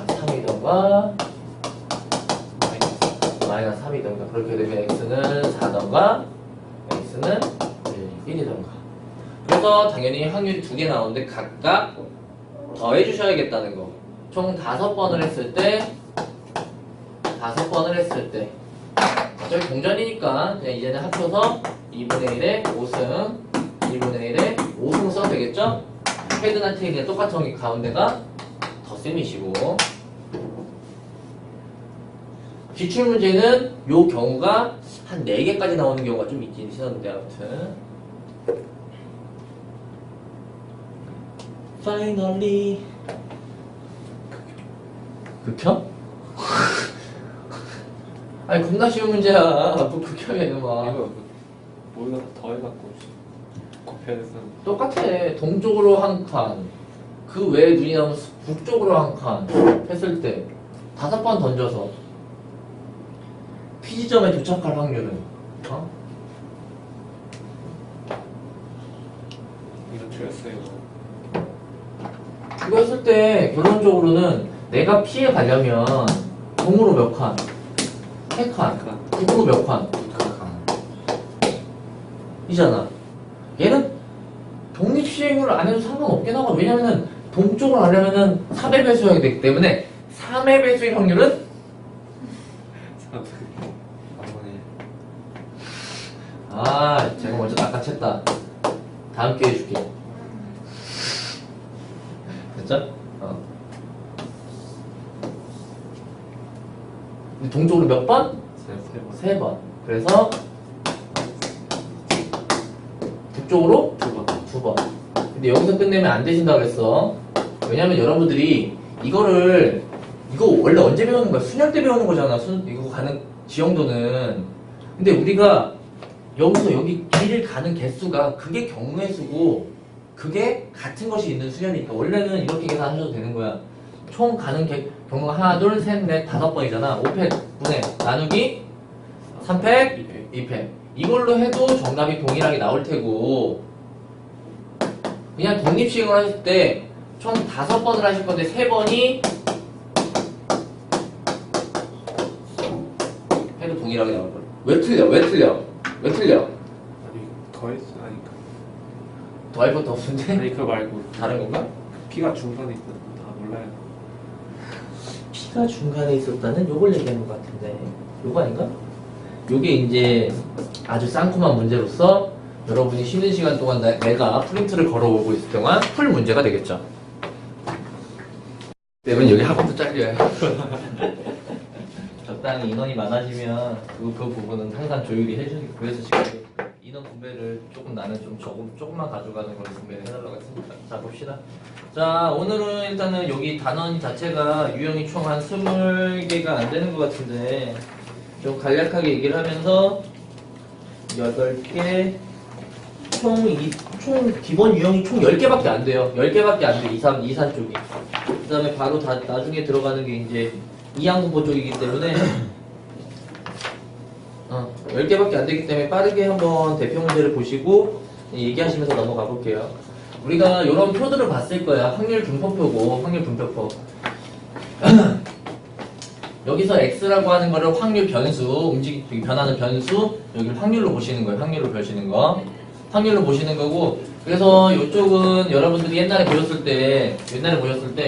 Speaker 1: 3이던가 마이너스 3이던가 그렇게 되면 x는 4던가 x는 1이던가 그래서 당연히 확률이 2개 나오는데 각각 더해 주셔야겠다는 거. 총 5번을 했을 때 어차피 동전이니까 그냥 이제는 합쳐서 2분의 1에 5승 2분의 1에 5승 써도 되겠죠? 헤드나 테일이 똑같은 게 가운데가 덧셈이시고 기출문제는 요 경우가 한 4개까지 나오는 경우가 좀 있긴 있었는데 아무튼 Finally 극혐? 아니 겁나 쉬운 문제야. 뭐 극혐이야 이놈아.
Speaker 3: 이거 뭐가 더 해갖고 곱해야 됐어.
Speaker 1: 똑같아. 동쪽으로 한 칸, 그 외에 눈이 나오면 북쪽으로 한 칸 했을 때 5번 던져서 P지점에 도착할 확률은 어?
Speaker 3: 이거 틀렸어요.
Speaker 1: 이거 했을 때 결론적으로는 내가 P에 가려면 동으로 몇 칸? 3칸. 북으로 몇 칸? 이잖아. 얘는 독립시행을 안 해도 상관없긴 하고, 왜냐면은 동쪽으로 가려면은 3의 배수여야 되기 때문에 3의 배수의 확률은 아, 제가 먼저 낚아챘다. 다음 기회에 줄게. 됐죠? 어. 근데 동쪽으로 몇 번? 3번. 그래서 북쪽으로
Speaker 3: 2번.
Speaker 1: 2번. 근데 여기서 끝내면 안 되신다고 그랬어. 왜냐면 여러분들이 이거 원래 언제 배우는 거야? 수능 때 배우는 거잖아. 이거 가는 지형도는. 근데 우리가 여기서 여기 길을 가는 개수가 그게 경우의 수고 그게 같은 것이 있는 수열이니까 원래는 이렇게 계산하셔도 되는 거야. 총 가는 경우가 하나, 둘, 셋, 넷, 5번이잖아. 5팩 분의 나누기 3팩 2팩. 이걸로 해도 정답이 동일하게 나올 테고, 그냥 독립시행을 하실 때 총 5번을 하실 건데 3번이 해도 동일하게 나올 거야. 왜 틀려? 왜 틀려? 왜 틀려?
Speaker 3: 아니 더했어. 아니
Speaker 1: 더할 것도 없는데?
Speaker 3: 아니 그거 말고
Speaker 1: 다른 건가?
Speaker 3: P가 중간에 있는 다 몰라요.
Speaker 1: P가 중간에 있었다는 요걸 얘기하는 것 같은데 요거 아닌가? 요게 이제 아주 쌍콤한 문제로서 여러분이 쉬는 시간 동안 내가 프린트를 걸어오고 있을 동안 풀 문제가 되겠죠. 때문에 여기 학원도 잘려요. 적당히 인원이 많아지면 그 부분은 항상 조율이 해주니까, 그래서 지금 인원 분배를 조금 나는 좀 조금만 가져가는 걸 분배를 해달라고 했습니다. 자, 봅시다. 자, 오늘은 일단은 여기 단원 자체가 유형이 총 한 20개가 안 되는 것 같은데 좀 간략하게 얘기를 하면서 8개 총 기본 유형이 총 10개밖에 안 돼요. 10개밖에 안 돼. 이산 쪽이. 그 다음에 바로 나중에 들어가는 게 이제 이항분포 쪽이기 때문에 10개밖에 안 되기 때문에 빠르게 한번 대표 문제를 보시고 얘기하시면서 넘어가 볼게요. 우리가 이런 표들을 봤을 거야. 확률 분포표고, 확률 분포표. 여기서 x라고 하는 거를 확률 변수, 변하는 변수, 여기를 확률로 보시는 거예요. 확률로 보시는 거. 확률로 보시는 거고, 그래서 이쪽은 여러분들이 옛날에 보셨을 때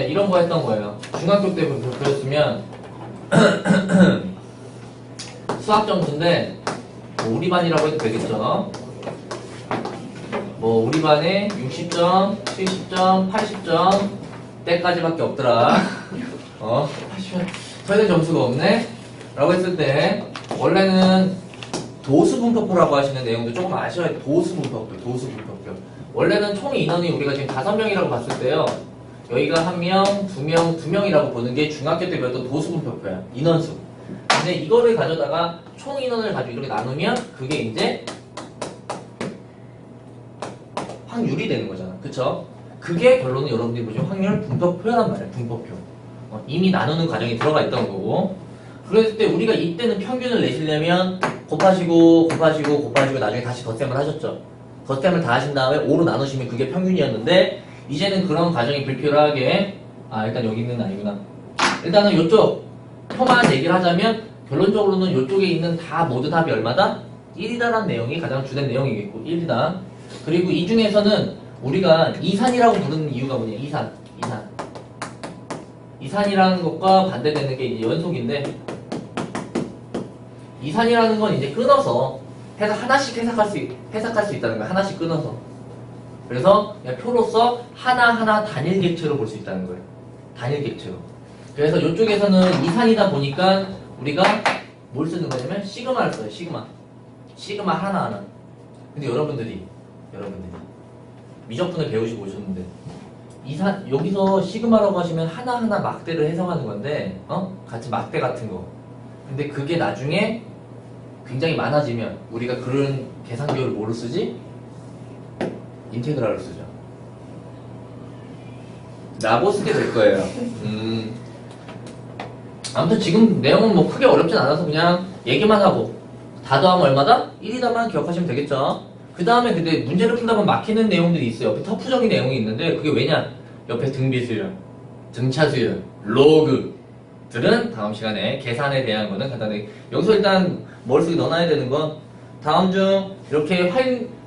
Speaker 1: 이런 거 했던 거예요. 중학교 때 보셨으면 수학 점수인데 뭐 우리 반이라고 해도 되겠죠. 뭐 우리 반에 60점, 70점, 80점 때까지밖에 없더라. 80점 최대 점수가 없네? 라고 했을 때 원래는 도수분포표라고 하시는 내용도 조금 아셔야 돼요. 도수분포표. 원래는 총 인원이 우리가 지금 5명이라고 봤을 때요. 여기가 1명, 2명, 2명이라고 보는 게 중학교 때 배웠던 도수분포표야. 인원수. 근데 이거를 가져다가 총 인원을 가지고 이렇게 나누면 그게 이제 확률이 되는 거잖아. 그쵸? 그게 결론은 여러분들이 보시면 확률 분포표란 말이야. 분포표. 이미 나누는 과정이 들어가 있던 거고. 그랬을 때 우리가 이때는 평균을 내시려면 곱하시고 나중에 다시 덧셈을 하셨죠. 덧셈을 다 하신 다음에 5로 나누시면 그게 평균이었는데 이제는 그런 과정이 불필요하게 일단 여기는 아니구나. 일단은 요쪽 표만 얘기를 하자면 결론적으로는 요쪽에 있는 다 모든 합이 얼마다? 1이다라는 내용이 가장 주된 내용이겠고 1이다. 그리고 이 중에서는 우리가 이산이라고 부르는 이유가 뭐냐? 이산이라는 것과 반대되는 게 이제 연속인데 이산이라는 건 이제 끊어서 하나씩 해석할 수 있다는 거야. 하나씩 끊어서. 그래서 그냥 표로서 하나하나 단일 객체로 볼 수 있다는 거예요. 단일 객체로. 그래서 이쪽에서는 이산이다 보니까 우리가 뭘 쓰는 거냐면 시그마를 써요. 시그마 하나하나. 근데 여러분들이 미적분을 배우시고 오셨는데 여기서 시그마라고 하시면 하나하나 막대를 해석하는 건데 같이 막대 같은 거. 근데 그게 나중에 굉장히 많아지면 우리가 그런 계산 기호를 뭐로 쓰지? 인테그랄로 쓰죠. 라고 쓰게 될 거예요. 아무튼 지금 내용은 뭐 크게 어렵진 않아서 그냥 얘기만 하고 다 더하면 얼마다? 1이다만 기억하시면 되겠죠? 그 다음에 근데 문제를 풀다 보면 막히는 내용들이 있어요. 옆에 터프적인 내용이 있는데 그게 왜냐? 옆에 등비수열, 등차수열, 로그들은 다음 시간에 계산에 대한 거는 간단하게 여기서 일단 머릿속에 넣어놔야 되는 건 다음 중 이렇게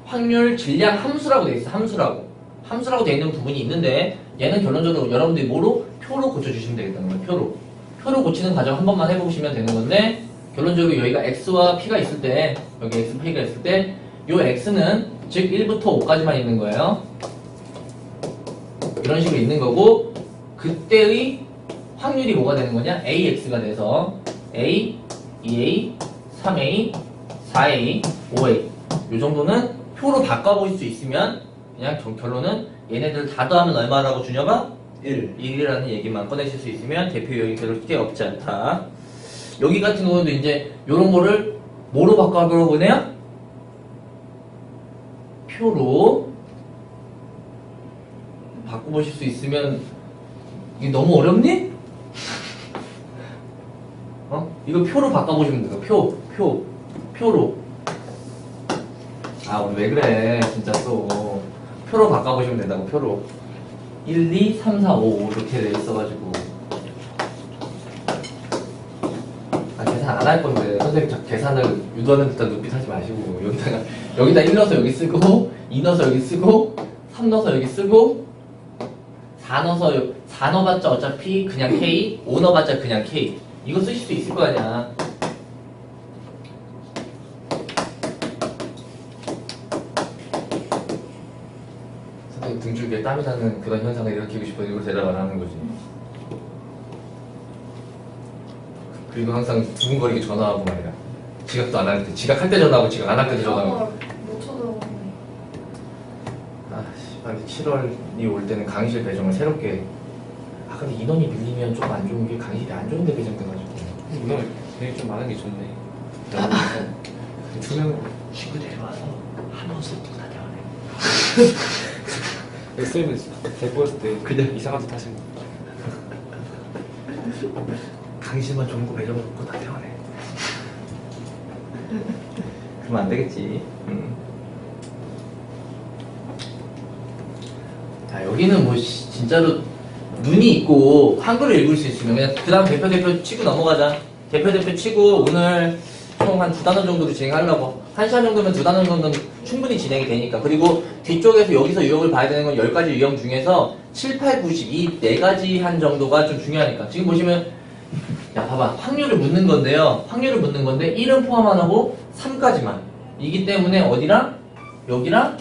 Speaker 1: 확률 질량 함수라고 돼 있어. 함수라고 돼 있는 부분이 있는데 얘는 결론적으로 여러분들이 뭐로? 표로 고쳐주시면 되겠다는 거예요. 표로 고치는 과정 한 번만 해보시면 되는 건데 결론적으로 여기가 x와 p가 있을 때 여기 x, p가 있을 때 요 x는 즉 1부터 5까지만 있는 거예요. 이런 식으로 있는 거고 그때의 확률이 뭐가 되는 거냐? AX가 돼서 A, 2A, 3A, 4A, 5A 요 정도는 표로 바꿔볼 수 있으면 그냥 결론은 얘네들 다 더하면 얼마라고 주녀가? 1이라는 얘기만 꺼내실 수 있으면 대표 요인이 별로 게 없지 않다. 여기 같은 경우도 이제 요런 거를 뭐로 바꿔보려고 그래요? 표로 바꿔보실 수 있으면 이게 너무 어렵니? 이거 표로 바꿔보시면 돼요. 표로. 아, 우리 왜 그래, 진짜 또. 표로 바꿔보시면 된다고, 표로. 1, 2, 3, 4, 5 이렇게 돼 있어가지고. 아, 계산 안 할 건데, 선생님 자 계산을 유도하는 듯한 눈빛 하지 마시고, 여기다 1 넣어서 여기 쓰고, 2 넣어서 여기 쓰고, 3 넣어서 여기 쓰고, 4 넣어봤자 어차피 그냥 K, 5 넣어봤자 그냥 K. 이거 쓰실 수 있을 거 아니야. 선생님 등줄기에 땀이 나는 그런 현상을 일으키고 싶어 이걸 대답 안 하는 거지. 그리고 항상 두근거리게 전화하고 말이야. 지각도 안 하는데 지각할 때 전화하고 지각 안 할 때도 전화하고.
Speaker 4: 못 쳐다보네.
Speaker 1: 아, 빨리 7월이 올 때는 강의실 배정을 새롭게. 아, 근데 인원이 밀리면 좀 안 좋은 게 강의실이 안 좋은데 배정돼가지고.
Speaker 3: 오늘 되게 좀 많은 게 좋네.
Speaker 1: 두 명 쉬고 내려와서 한 옷을 입고 다녀오네.
Speaker 3: 쌤은 데리고 왔을 때
Speaker 1: 그냥
Speaker 3: 이상한 짓 하신 거.
Speaker 1: 강의실만 좋은 거 배정을 입고 다녀오네. 그러면 안 되겠지. 자, 여기는 뭐 진짜로 눈이 있고 한글을 읽을 수 있으면 그냥 그 다음 대표 치고 넘어가자. 대표 치고 오늘 총 한 2단원 정도로 진행하려고. 1시간 정도면 2단원 정도는 충분히 진행이 되니까. 그리고 뒤쪽에서 여기서 유형을 봐야 되는 건 10가지 유형 중에서 7, 8, 90 이 4가지 한 정도가 좀 중요하니까. 지금 보시면 야 봐봐, 확률을 묻는 건데요. 1은 포함 안 하고 3까지만 이기 때문에 어디랑 여기랑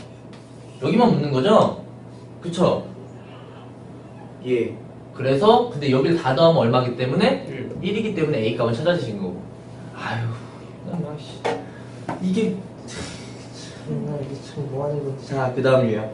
Speaker 1: 여기만 묻는 거죠? 그쵸?
Speaker 2: 예.
Speaker 1: 그래서 근데 여기를 다 더하면 얼마기 때문에 1이기 때문에 A 값은 찾아지신 거고. 아유, 나 씨. 이게 참 뭐하는 거지. 자, 그 다음 유형.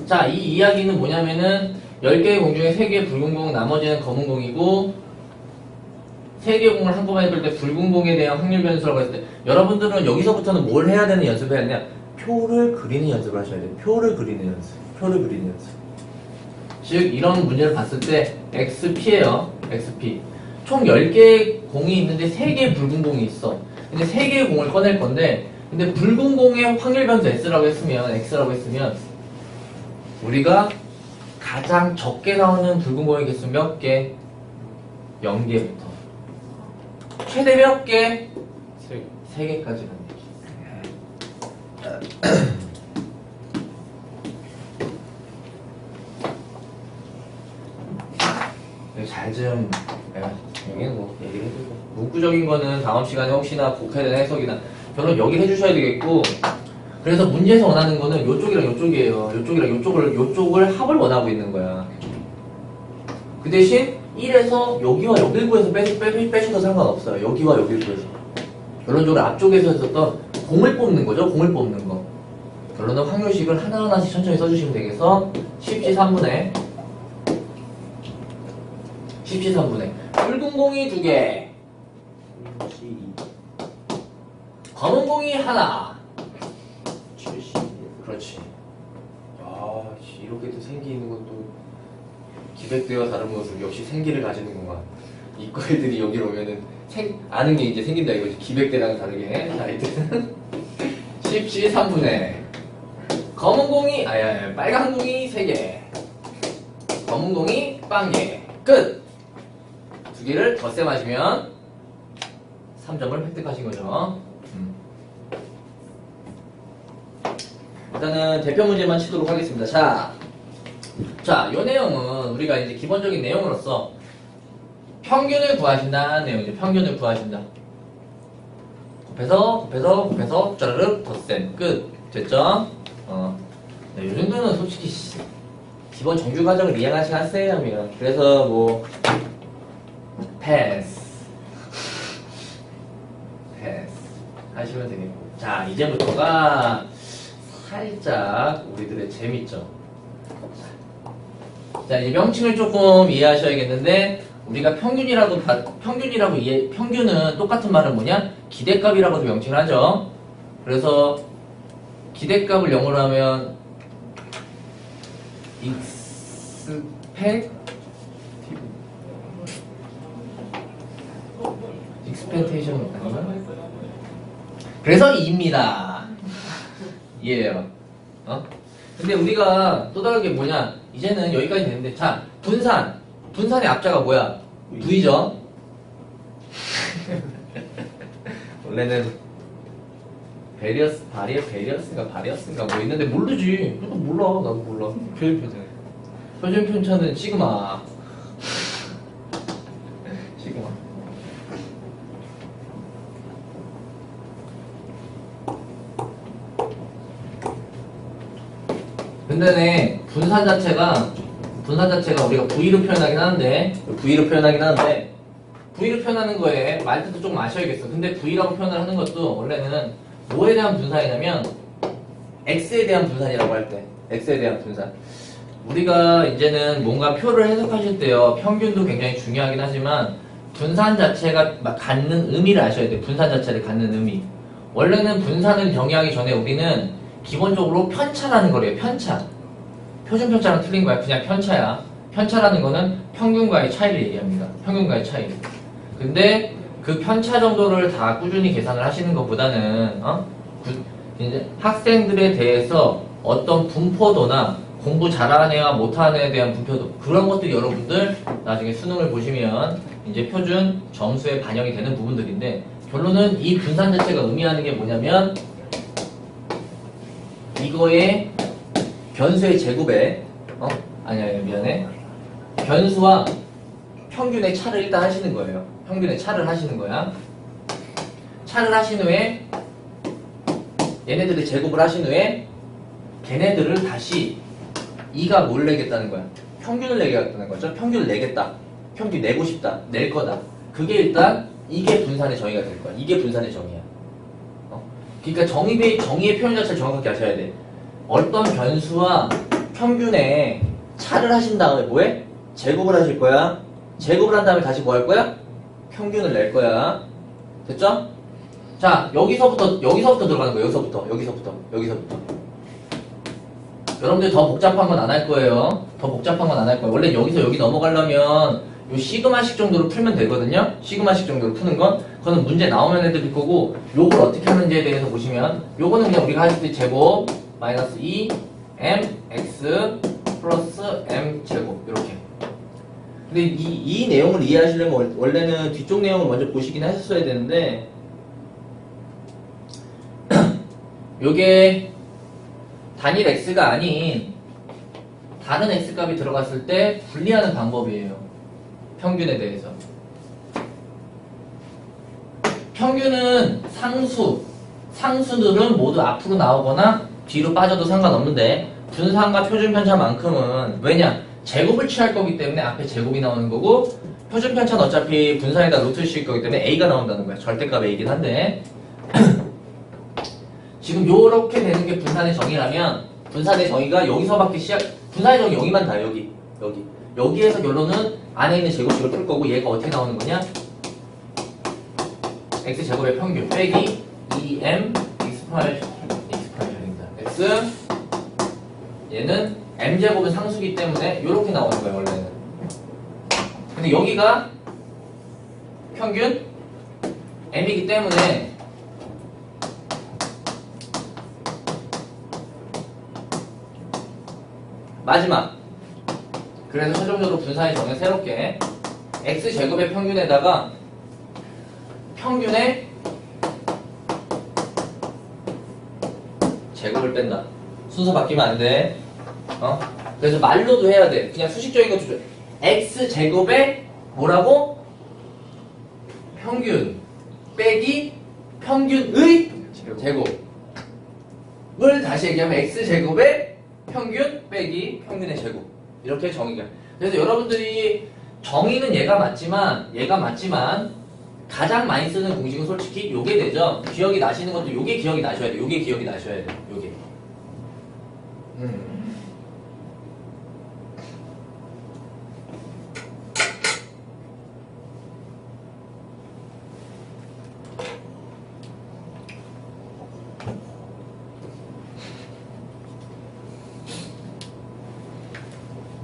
Speaker 1: 자, 이 이야기는 뭐냐면은 10개의 공 중에 3개의 붉은 공, 나머지는 검은 공이고 3개의 공을 한꺼번에 해볼 때 붉은 공에 대한 확률 변수라고 했을 때 여러분들은 여기서부터는 뭘 해야 되는 연습을 해야 되냐? 표를 그리는 연습을 하셔야 돼요. 표를 그리는 연습. 즉 이런 문제를 봤을 때 XP예요. XP. 총 10개의 공이 있는데 3개의 붉은 공이 있어. 근데 3개의 공을 꺼낼 건데 근데 붉은 공의 확률 변수 X라고 했으면 우리가 가장 적게 나오는 붉은 공의 개수 몇 개? 0개부터 최대 몇 개? 3개까지라는 얘기. 잘 좀 여기는 뭐 얘기를 해주고 문구적인 거는 다음 시간에 혹시나 복해된 해석이나 결론 여기 해주셔야 되겠고 그래서 문제에서 원하는 거는 요쪽이랑 요쪽이에요. 요쪽을 합을 원하고 있는 거야. 그 대신 1에서 여기와 여길 구해서 빼셔도 상관없어요. 여기와 여길 구해서. 결론적으로 앞쪽에서 했었던 공을 뽑는 거죠. 공을 뽑는 거. 결론은 확률식을 하나하나씩 천천히 써주시면 되겠어. 10시 3분의 붉은 공이 2개, 검은 공이 하나.
Speaker 2: 70.
Speaker 1: 그렇지. 아, 이렇게도 생기는 것도 기백되어 다른 모습 역시 생기를 가지는구만. 이과 애들이 여기로 오면은 아는 게 이제 생긴다 이거지. 기백대랑 다르게. 자, 이때는 10C 3분의 검은 공이 빨간 공이 3개, 검은 공이 1개. 끝. 두 개를 덧세 마시면 3점을 획득하신 거죠. 일단은 대표 문제만 치도록 하겠습니다. 자, 이 내용은 우리가 이제 기본적인 내용으로서 평균을 구하신다는 내용이죠. 평균을 구하신다. 곱해서 짜르륵 덧셈 끝. 됐죠? 네, 이 정도는 솔직히 기본 정규 과정을 이해하시 하세요. 그래서 뭐 패스 하시면 되겠고. 자, 이제부터가 살짝 우리들의 재밌죠. 자, 이제 명칭을 조금 이해하셔야겠는데, 우리가 평균은 똑같은 말은 뭐냐? 기대값이라고도 명칭을 하죠. 그래서 기대값을 영어로 하면 expectation 아닌가? 그래서 2입니다. 이해해요. 근데 우리가 또 다른 게 뭐냐? 이제는 여기까지 되는데, 자, 분산의 앞자가 뭐야? V죠? 원래는 바리어스인가 뭐 있는데 모르지. 나도 몰라. 표준 편차는 시그마. 근데 분산 자체가 우리가 V로 표현하긴 하는데 V로 표현하는 거에 말뜻도 좀 아셔야겠어. 근데 V라고 표현을 하는 것도 원래는 뭐에 대한 분산이냐면 X에 대한 분산이라고 할 때, X에 대한 분산. 우리가 이제는 뭔가 표를 해석하실 때요, 평균도 굉장히 중요하긴 하지만 분산 자체가 갖는 의미를 아셔야 돼. 분산 자체를 갖는 의미. 원래는 분산을 정의하기 전에 우리는 기본적으로 편차라는 거래요. 편차. 표준 편차랑 틀린 거야. 그냥 편차야. 편차라는 거는 평균과의 차이를 얘기합니다. 평균과의 차이. 근데 그 편차 정도를 다 꾸준히 계산을 하시는 것보다는 이제 학생들에 대해서 어떤 분포도나 공부 잘하는 애와 못하는 애에 대한 분포도, 그런 것도 여러분들 나중에 수능을 보시면 이제 표준 점수에 반영이 되는 부분들인데, 결론은 이 분산 자체가 의미하는 게 뭐냐면 이거의 변수의 제곱에 미안해. 변수와 평균의 차를 일단 하시는 거예요. 평균의 차를 하시는 거야. 차를 하신 후에 얘네들의 제곱을 하신 후에 걔네들을 다시 2가 뭘 내겠다는 거야? 평균을 내겠다는 거죠. 평균을 내겠다. 평균 내고 싶다. 낼 거다. 그게 일단 이게 분산의 정의가 될 거야. 이게 분산의 정의야. 그러니까 정의의 표현 자체를 정확하게 하셔야 돼. 어떤 변수와 평균의 차를 하신 다음에 뭐해? 제곱을 하실 거야. 제곱을 한 다음에 다시 뭐 할 거야? 평균을 낼 거야. 됐죠? 자, 여기서부터 들어가는 거예요. 여기서부터. 여러분들 더 복잡한 건 안 할 거예요. 원래 여기서 여기 넘어가려면 요 시그마식 정도로 풀면 되거든요. 시그마식 정도로 푸는 건 그거는 문제 나오면 해드릴 거고, 요걸 어떻게 하는지에 대해서 보시면 요거는 그냥 우리가 할 때 제곱 마이너스 2 mx 플러스 m 제곱 이렇게. 근데 이 내용을 이해하시려면 원래는 뒤쪽 내용을 먼저 보시긴 하셨어야 되는데 요게 단일 x가 아닌 다른 x값이 들어갔을 때 분리하는 방법이에요. 평균에 대해서. 평균은 상수들은 모두 앞으로 나오거나 뒤로 빠져도 상관없는데 분산과 표준 편차만큼은 왜냐? 제곱을 취할 거기 때문에 앞에 제곱이 나오는 거고, 표준 편차는 어차피 분산에다 루트를 씌울 거기 때문에 a가 나온다는 거야. 절대값 a이긴 한데 지금 요렇게 되는 게 분산의 정의라면 분산의 정의가 여기서밖에 분산의 정의 여기만 다 여기에서 결론은 안에 있는 제곱식을 풀 거고, 얘가 어떻게 나오는 거냐? x제곱의 평균 빼기 2m x8입니다. x 얘는 m제곱은 상수기 때문에 이렇게 나오는 거예요 원래는. 근데 여기가 평균 m이기 때문에 마지막, 그래서 최종적으로 분산이 정해 새롭게 x제곱의 평균에다가 평균의 제곱을 뺀다. 순서 바뀌면 안 돼. 그래서 말로도 해야 돼. 그냥 수식적인 거 주죠. x제곱의 뭐라고? 평균 빼기 평균의 제곱을 다시 얘기하면 x제곱의 평균 빼기 평균의 제곱. 이렇게 정의가. 그래서 여러분들이 정의는 얘가 맞지만 가장 많이 쓰는 공식은 솔직히 요게 되죠. 기억이 나시는 것도 요게 기억이 나셔야 돼. 요게 기억이 나셔야 돼. 요게.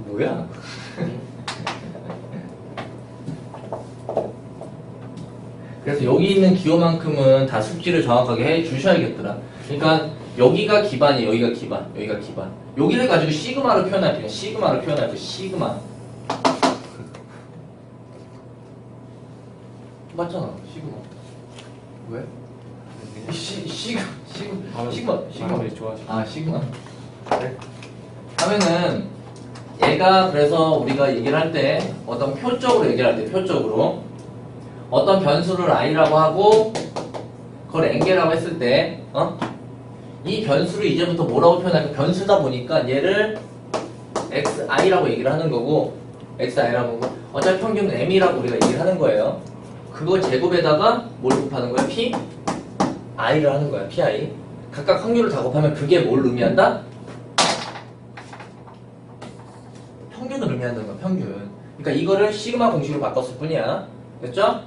Speaker 1: 뭐야? 그래서 여기 있는 기호만큼은 다 숙지를 정확하게 해 주셔야겠더라. 그러니까 여기가 기반이에요. 여기가 기반. 여기가 기반. 여기를 가지고 시그마로 표현할게요. 시그마로 표현할게요. 시그마. 맞잖아. 시그마. 왜? 시그마.
Speaker 3: 사람들이 좋아하시고.
Speaker 1: 아, 시그마. 그래. 하면은 얘가 그래서 우리가 얘기를 할 때 어떤 표적으로 얘기를 할 때 표적으로 어떤 변수를 i라고 하고 그걸 n개라고 했을 때 이 변수를 이제부터 뭐라고 표현할까? 변수다 보니까 얘를 xi라고 얘기를 하는 거고 xi라고 하고 어차피 평균은 m이라고 우리가 얘기를 하는 거예요. 그거 제곱에다가 뭘 곱하는 거야? p i를 하는 거야. pi. 각각 확률을 다 곱하면 그게 뭘 의미한다? 평균을 의미한다는 거야. 평균. 그러니까 이거를 시그마 공식으로 바꿨을 뿐이야. 됐죠?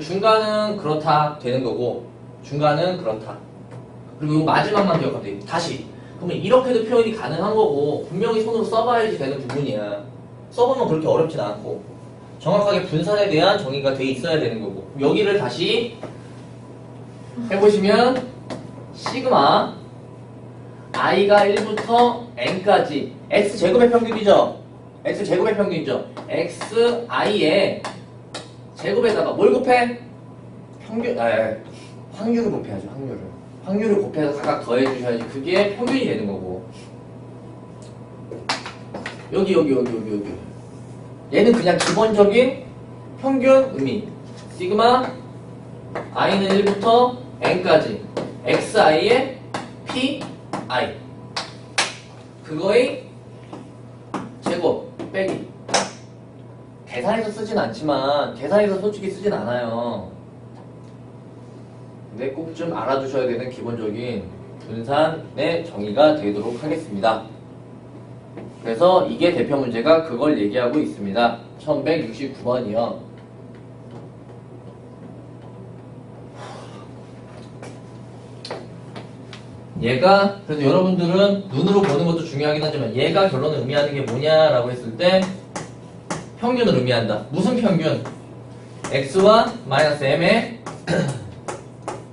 Speaker 1: 중간은 그렇다 되는 거고 중간은 그렇다. 그리고 이 마지막만 기억하면 돼. 다시. 그러면 이렇게도 표현이 가능한 거고 분명히 손으로 써봐야지 되는 부분이야. 써보면 그렇게 어렵진 않고 정확하게 분산에 대한 정의가 돼 있어야 되는 거고 여기를 다시 해보시면 시그마 i가 1부터 n까지 x제곱의 평균이죠. x제곱의 평균이죠. xi의 제곱에다가 뭘 곱해? 확률을 곱해야죠. 확률을 곱해서 각각 더해주셔야지 그게 평균이 되는 거고 여기 얘는 그냥 기본적인 평균 의미 시그마 i는 1부터 n까지 xi의 pi 그거의 제곱 빼기 계산해서 쓰진 않지만 계산해서 솔직히 쓰진 않아요. 근데 꼭 좀 알아두셔야 되는 기본적인 분산의 정의가 되도록 하겠습니다. 그래서 이게 대표 문제가 그걸 얘기하고 있습니다. 1169번이요. 얘가 그래서 여러분들은 눈으로 보는 것도 중요하긴 하지만 얘가 결론을 의미하는 게 뭐냐라고 했을 때 평균을 의미한다. 무슨 평균? x와 마이너스 m의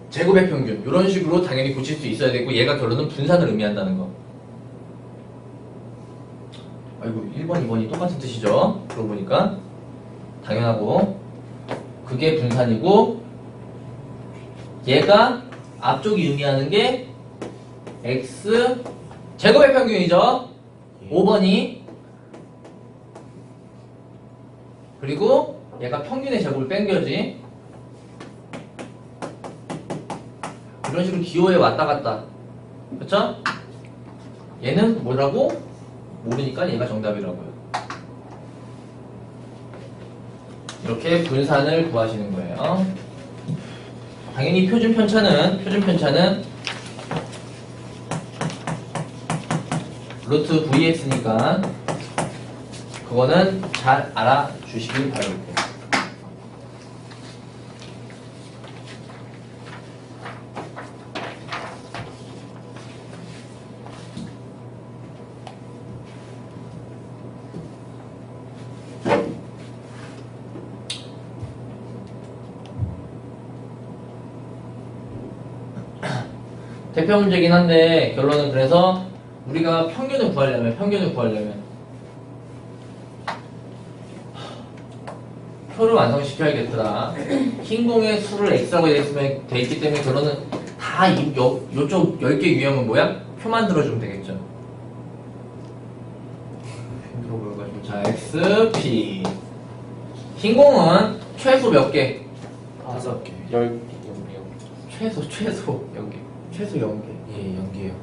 Speaker 1: 제곱의 평균 이런 식으로 당연히 고칠 수 있어야 되고 얘가 결론은 분산을 의미한다는 거. 아이고 1번 2번이 똑같은 뜻이죠. 그러고 보니까 당연하고 그게 분산이고 얘가 앞쪽이 의미하는 게 x 제곱의 평균이죠. 5번이 그리고 얘가 평균의 제곱을 뺀 거지. 이런 식으로 기호에 왔다 갔다. 그쵸? 얘는 뭐라고? 모르니까 얘가 정답이라고요. 이렇게 분산을 구하시는 거예요. 당연히 표준 편차는 루트 vx니까 그거는 잘 알아주시길 바랍니다. 대표 문제긴 한데 결론은 그래서 우리가 평균을 구하려면 표를 완성시켜야겠더라. 흰 공의 수를 x라고 돼 있기 때문에 결론은 다 요쪽 10개 유형은 뭐야? 표 만들어주면 되겠죠. 힘들어 보여가지고 자 x, p 흰 공은 최소 몇 개?
Speaker 3: 5개.
Speaker 1: 최소 0개. 최소 0개.
Speaker 2: 예, 연기요.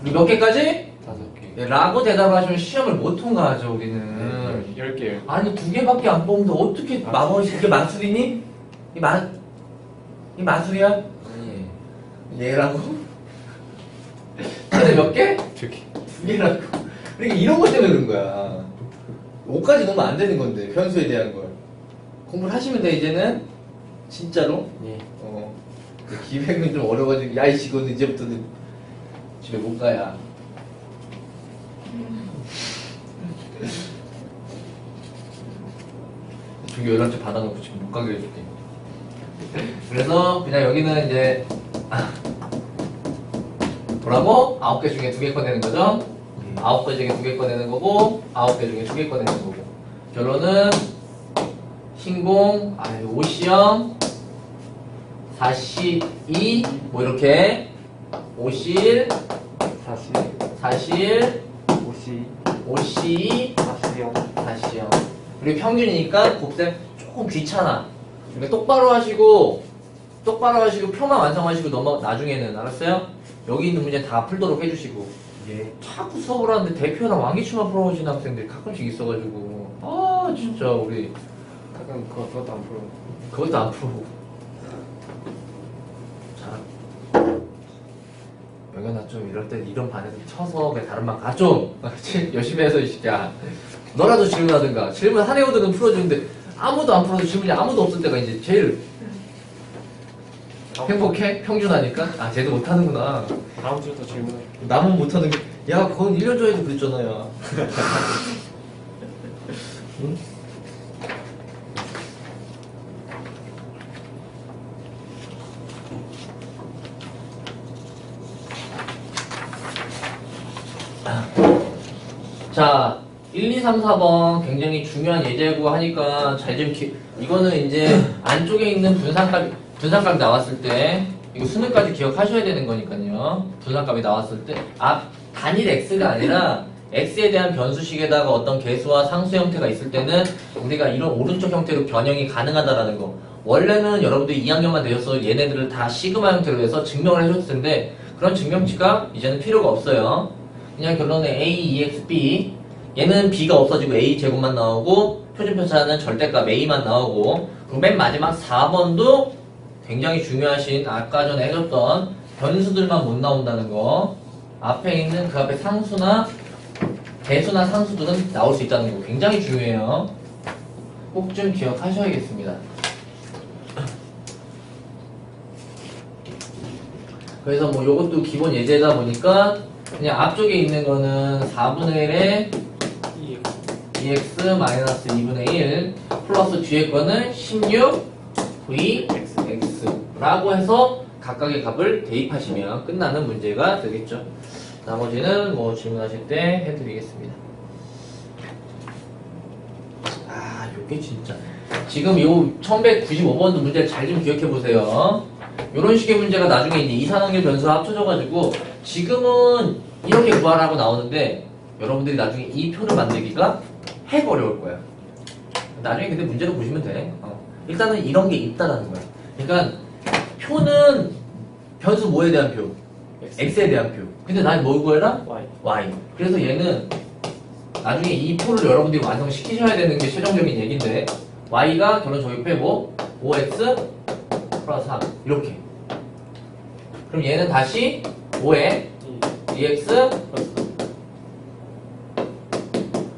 Speaker 1: 우리 몇 개까지?
Speaker 3: 5개.
Speaker 1: 네, 라고 대답하시면 시험을 못 통과하죠 우리는.
Speaker 3: 10개.
Speaker 1: 아니 2개밖에 안 뽑는데 어떻게 마법이 이게 마술이니? 이 마술이야?
Speaker 2: 아니,
Speaker 1: 얘라고? 최대 몇 개?
Speaker 3: 2개.
Speaker 1: 2개라고. 그러니까 이런 것 때문에 그런 거야. 5까지 넣으면 안 되는 건데 변수에 대한 걸 공부를 하시면 돼 이제는 진짜로.
Speaker 3: 예.
Speaker 1: 기획은 좀 어려워가지고 야이 직원은 이제부터는 집에 못 가야. 저기 연락처 받아놓고 지금 못 가게 해줄게. 그래서 그냥 여기는 이제 뭐라고? 9개 중에 2개 꺼내는 거죠? 9개 중에 2개 꺼내는 거고 9개 중에 2개 꺼내는 거고 결론은 흰공, 오시형 42 뭐 이렇게 오실 40 52 40형 그리고 평균이니까 곱셈 조금 귀찮아. 그러니까 똑바로 하시고 표만 완성하시고 나중에는 알았어요? 여기 있는 문제 다 풀도록 해주시고.
Speaker 2: 예.
Speaker 1: 자꾸 수업을 하는데 대표랑 왕기춤만 풀어오시는 학생들이 가끔씩 있어가지고 아 진짜 우리
Speaker 3: 가끔 그것도 안 풀어.
Speaker 1: 그것도 안 풀고. 자 영현아 좀 이럴 때 이런 반에서 쳐서 그냥 다른 반 가 좀. 열심히 해서 이 새끼야. 너라도 질문하든가. 질문 한 애호들은 풀어주는데 아무도 안 풀어서 질문이 아무도 없을 때가 이제 제일 행복해? 평준하니까? 아 쟤도 못하는구나.
Speaker 3: 다음 주도 질문해.
Speaker 1: 남은 못하는 게, 야, 그건 1년 전에도 그랬잖아요. 응? 자, 1, 2, 3, 4번 굉장히 중요한 예제고 하니까 잘 좀 이거는 이제 안쪽에 있는 분산값이 나왔을 때 이거 수능까지 기억하셔야 되는 거니까요. 분산값이 나왔을 때 단일 x가 아니라 x에 대한 변수식에다가 어떤 개수와 상수 형태가 있을 때는 우리가 이런 오른쪽 형태로 변형이 가능하다라는 거. 원래는 여러분들이 2학년만 되셔서 얘네들을 다 시그마 형태로 해서 증명을 해줬을 텐데 그런 증명치가 이제는 필요가 없어요. 그냥 결론은 a, 2x, b 얘는 b가 없어지고 a 제곱만 나오고 표준편차는 절대값 a만 나오고 그리고 맨 마지막 4번도 굉장히 중요하신 아까 전에 해줬던 변수들만 못 나온다는 거. 앞에 있는 그 앞에 상수나 대수나 상수들은 나올 수 있다는 거 굉장히 중요해요. 꼭 좀 기억하셔야겠습니다. 그래서 뭐 요것도 기본 예제다 보니까 그냥 앞쪽에 있는 거는 4분의 1에 2x 마이너스 2분의 1 플러스 뒤에 거는 16 v x라고 해서 각각의 값을 대입하시면 끝나는 문제가 되겠죠. 나머지는 뭐 질문하실 때 해드리겠습니다. 요게 진짜 지금 요 1195번도 문제를 잘 좀 기억해 보세요. 요런 식의 문제가 나중에 이제 이산항의 변수와 합쳐져가지고 지금은 이렇게 구하라고 나오는데 여러분들이 나중에 이 표를 만들기가 핵 어려울 거야. 나중에 근데 문제를 보시면 돼. 일단은 이런 게 있다라는 거야. 그러니까 표는 변수 뭐에 대한 표? x에 대한 표. 근데 난 뭘 구해라? y. 그래서 얘는 나중에 이 표를 여러분들이 완성시키셔야 되는 게 최종적인 얘기인데 y가 결론 저기 빼고 5x 플러스 3 이렇게. 그럼 얘는 다시 5에 2x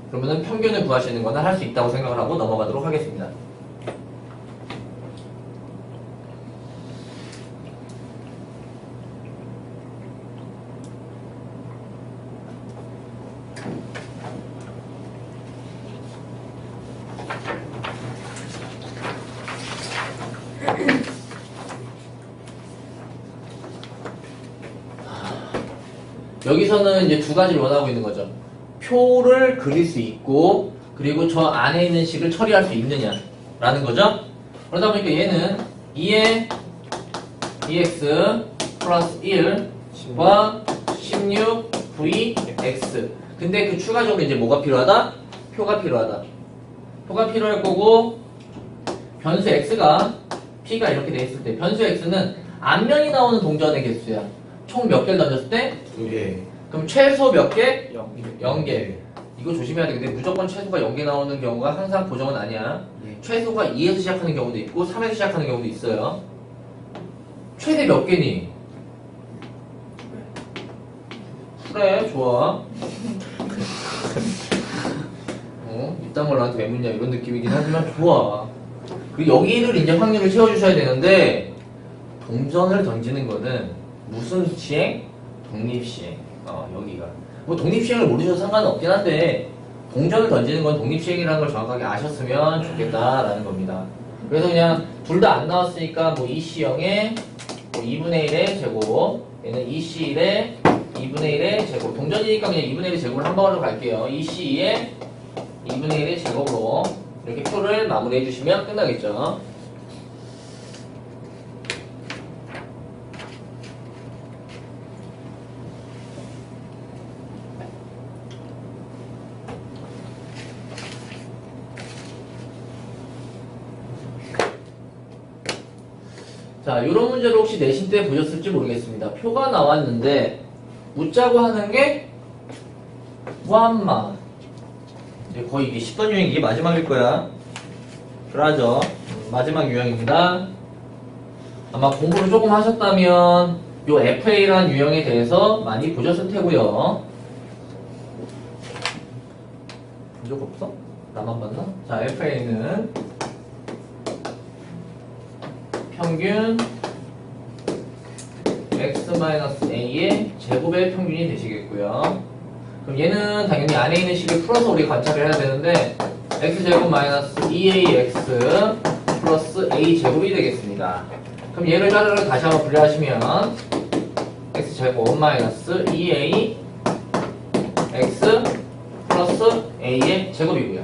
Speaker 1: 그러면은 평균을 구하시는 거는 할 수 있다고 생각을 하고 넘어가도록 하겠습니다. 여기서는 이제 두 가지를 원하고 있는 거죠. 표를 그릴 수 있고, 그리고 저 안에 있는 식을 처리할 수 있느냐라는 거죠. 그러다 보니까 얘는 2의 dx 플러스 1과 16vx. 근데 그 추가적으로 이제 뭐가 필요하다? 표가 필요하다. 표가 필요할 거고, 변수 x가 p가 이렇게 돼 있을 때, 변수 x는 앞면이 나오는 동전의 개수야. 총 몇 개를 던졌을 때?
Speaker 2: 2개.
Speaker 1: 그럼 최소 몇 개?
Speaker 3: 0.
Speaker 1: 0개. 이거 조심해야 돼. 근데 무조건 최소가 0개 나오는 경우가 항상 고정은 아니야.
Speaker 2: 예.
Speaker 1: 최소가 2에서 시작하는 경우도 있고 3에서 시작하는 경우도 있어요. 최대 몇 개니? 그래, 좋아. 이딴 걸 나한테 왜 묻냐 이런 느낌이긴 하지만 좋아. 그리고 여기를 이제 확률을 채워주셔야 되는데, 동전을 던지는 거는 무슨 시행? 독립시행. 여기가. 뭐 독립시행을 모르셔도 상관은 없긴 한데, 동전을 던지는 건 독립시행이라는 걸 정확하게 아셨으면 좋겠다라는 겁니다. 그래서 그냥 둘 다 안 나왔으니까 뭐 2C0에 뭐 2분의 1의 제곱, 얘는 2C1의 2분의 1의 제곱. 동전이니까 그냥 2분의 1의 제곱을 한 방울로 갈게요. 2C2의 2분의 1의 제곱으로 이렇게 표를 마무리해 주시면 끝나겠죠. 자, 이런 문제를 혹시 내신 때 보셨을지 모르겠습니다. 표가 나왔는데 묻자고 하는 게 무한마. 이제 거의 이게 10번 유형 이게 마지막일 거야. 그러죠. 마지막 유형입니다. 아마 공부를 조금 하셨다면 요 FA라는 유형에 대해서 많이 보셨을 테고요. 본 적 없어? 나만 봤나? 자, FA는 평균 x-a의 제곱의 평균이 되시겠고요. 그럼 얘는 당연히 안에 있는 식을 풀어서 우리가 관찰을 해야 되는데 x제곱 마이너스 2ax 플러스 a제곱이 되겠습니다. 그럼 얘를 자르를 다시 한번 분리하시면 x제곱 마이너스 2a x 플러스 a의 제곱이고요.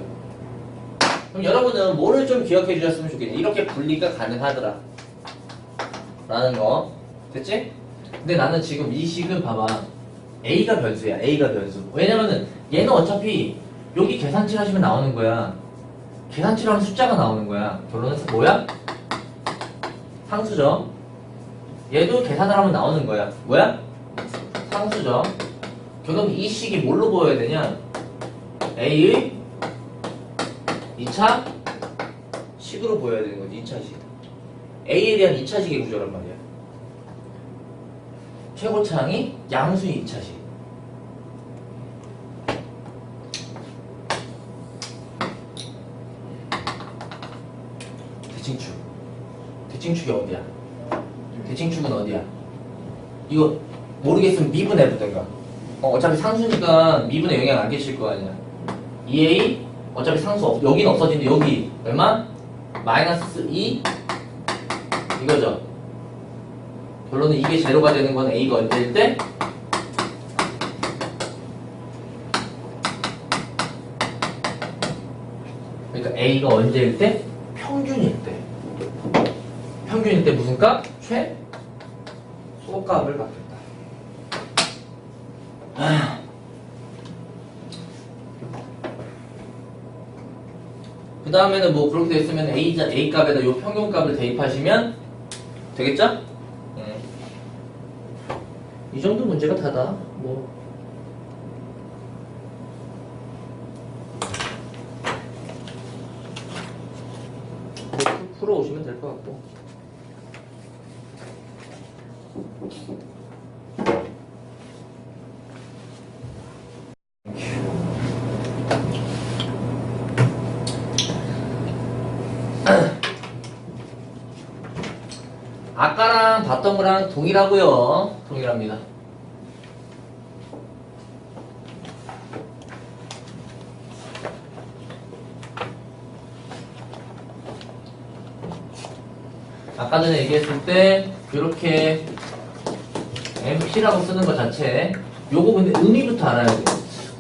Speaker 1: 그럼 여러분은 뭐를 좀 기억해 주셨으면 좋겠냐. 이렇게 분리가 가능하더라 라는 거. 됐지? 근데 나는 지금 이 식은 봐봐. A가 변수야. A가 변수. 왜냐면은 얘는 어차피 여기 계산치를 하시면 나오는 거야. 계산치를 하면 숫자가 나오는 거야. 결론은 뭐야? 상수죠. 얘도 계산을 하면 나오는 거야. 뭐야? 상수죠. 결국 이 식이 뭘로 보여야 되냐? A의 2차 식으로 보여야 되는 거지. 2차 식. A에 대한 2차식의 구조란 말이야. 최고차항이 양수의 2차식. 대칭축. 대칭축이 어디야? 대칭축은 어디야? 이거 모르겠으면 미분해보든가. 어차피 상수니까 미분에 영향 안 끼칠 거 아니야. 2a 어차피 상수 여기는 없어지는데 여기 얼마? 마이너스 2 이거죠. 결론은 이게 제로가 되는 건 a가 언제일 때? 그러니까 a가 언제일 때? 평균일 때. 평균일 때 무슨 값? 최소값을 갖겠다. 그 다음에는 뭐 그렇게 됐으면 a 값에다 요 평균값을 대입하시면 되겠죠? 이 정도 문제가 다다. 뭐 풀어오시면 될 것 같고. 아까랑 봤던 거랑 동일하고요. 동일합니다. 아까 전에 얘기했을 때 이렇게 MP라고 쓰는 것 자체 요거 근데 의미부터 알아야 돼.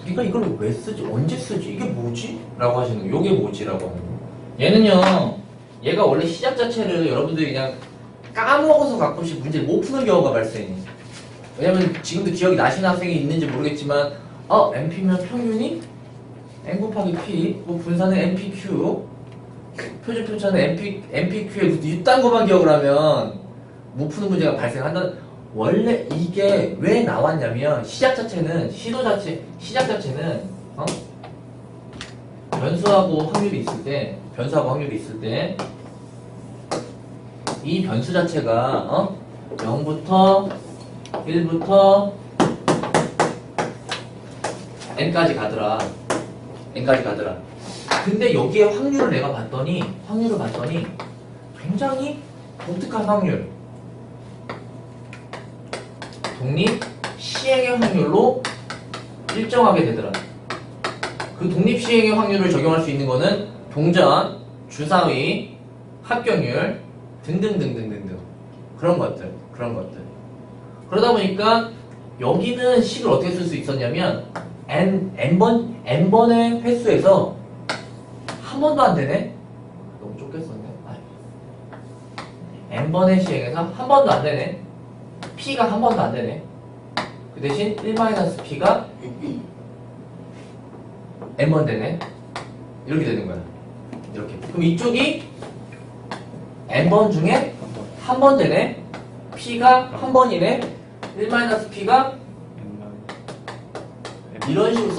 Speaker 1: 우리가 이걸 왜 쓰지? 언제 쓰지? 이게 뭐지? 라고 하시는 거예요. 요게 뭐지? 라고 하는 거예요. 얘는요, 얘가 원래 시작 자체를 여러분들이 그냥 까먹어서 가끔씩 문제를 못 푸는 경우가 발생해요. 왜냐면 지금도 기억이 나시는 학생이 있는지 모르겠지만, NP면 평균이 N 곱하기 P, 뭐 분산은 NPQ, 표준 표차는 NPQ에 이딴 것만 기억을 하면 못 푸는 문제가 발생한다. 원래 이게 왜 나왔냐면 시작 자체는 시작 자체는 변수하고 확률이 있을 때 이 변수 자체가 0부터 1부터 n까지 가더라. 근데 여기에 확률을 봤더니 굉장히 독특한 확률. 독립 시행의 확률로 일정하게 되더라. 그 독립 시행의 확률을 적용할 수 있는 거는 동전, 주사위, 합격률 등등등등등등 그런 것들. 그러다 보니까 여기는 식을 어떻게 쓸 수 있었냐면 n번의 횟수에서 한 번도 안 되네. 너무 좁겠었네. n번의 시행에서 한 번도 안 되네. P가 한 번도 안 되네. 그 대신 1-P가 n번 되네. 이렇게 되는 거야. 이렇게. 그럼 이쪽이 n번 중에 한 번 되네. P가 한 번이네. 1-P가 이런 식으로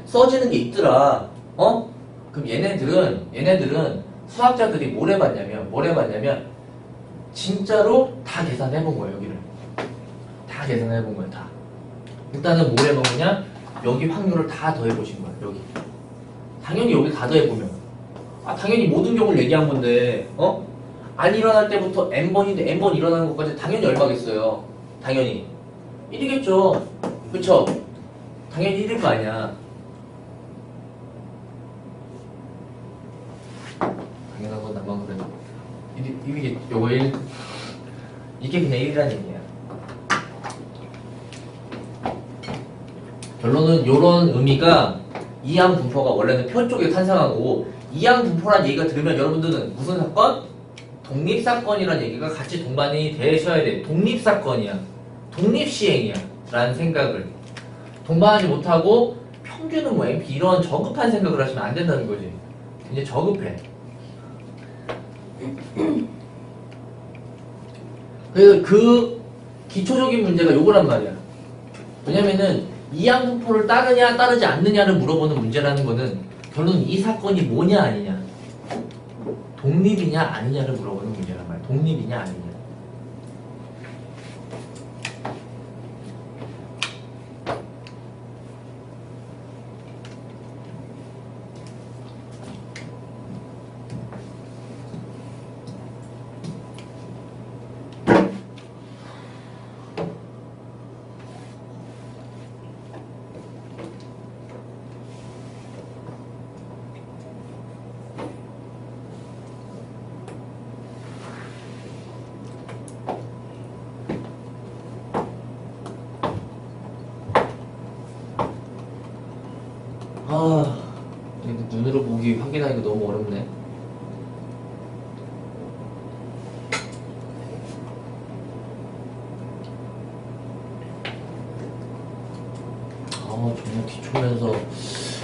Speaker 1: 써지는 게 있더라. 그럼 얘네들은 수학자들이 뭘 해봤냐면 진짜로 다 계산해본 거예요. 여기를 다 계산해본 거예요. 다. 일단은 뭘 해본 거냐? 여기 확률을 다 더해보신 거예요. 여기. 당연히 여기 다 더해보면 당연히 모든 경우를 얘기한 건데 안 일어날 때부터 n번인데 n번 일어나는 것까지 당연히 얼마겠어요? 당연히 1이겠죠. 그쵸? 당연히 1일 거 아니야. 당연한 건 나만 그래. 이게 요거 1 이게 그냥 1이라는 얘기야. 결론은 요런 의미가 이항 분포가 원래는 표 쪽에 탄생한 거고, 이항 분포란 얘기가 들으면 여러분들은 무슨 사건? 독립사건이란 얘기가 같이 동반이 되셔야 돼. 독립사건이야. 독립시행이야. 라는 생각을 동반하지 못하고 평균은 뭐 MP 이런 저급한 생각을 하시면 안 된다는 거지. 이제 저급해. 그래서 그 기초적인 문제가 요거란 말이야. 왜냐면은 이항 분포를 따르냐 따르지 않느냐를 물어보는 문제라는 거는 결론은 이 사건이 뭐냐 아니냐, 독립이냐 아니냐를 물어보는 문제란 말이야. 독립이냐 아니냐. 눈으로 보기 확인하기가 너무 어렵네. 정말 기초면서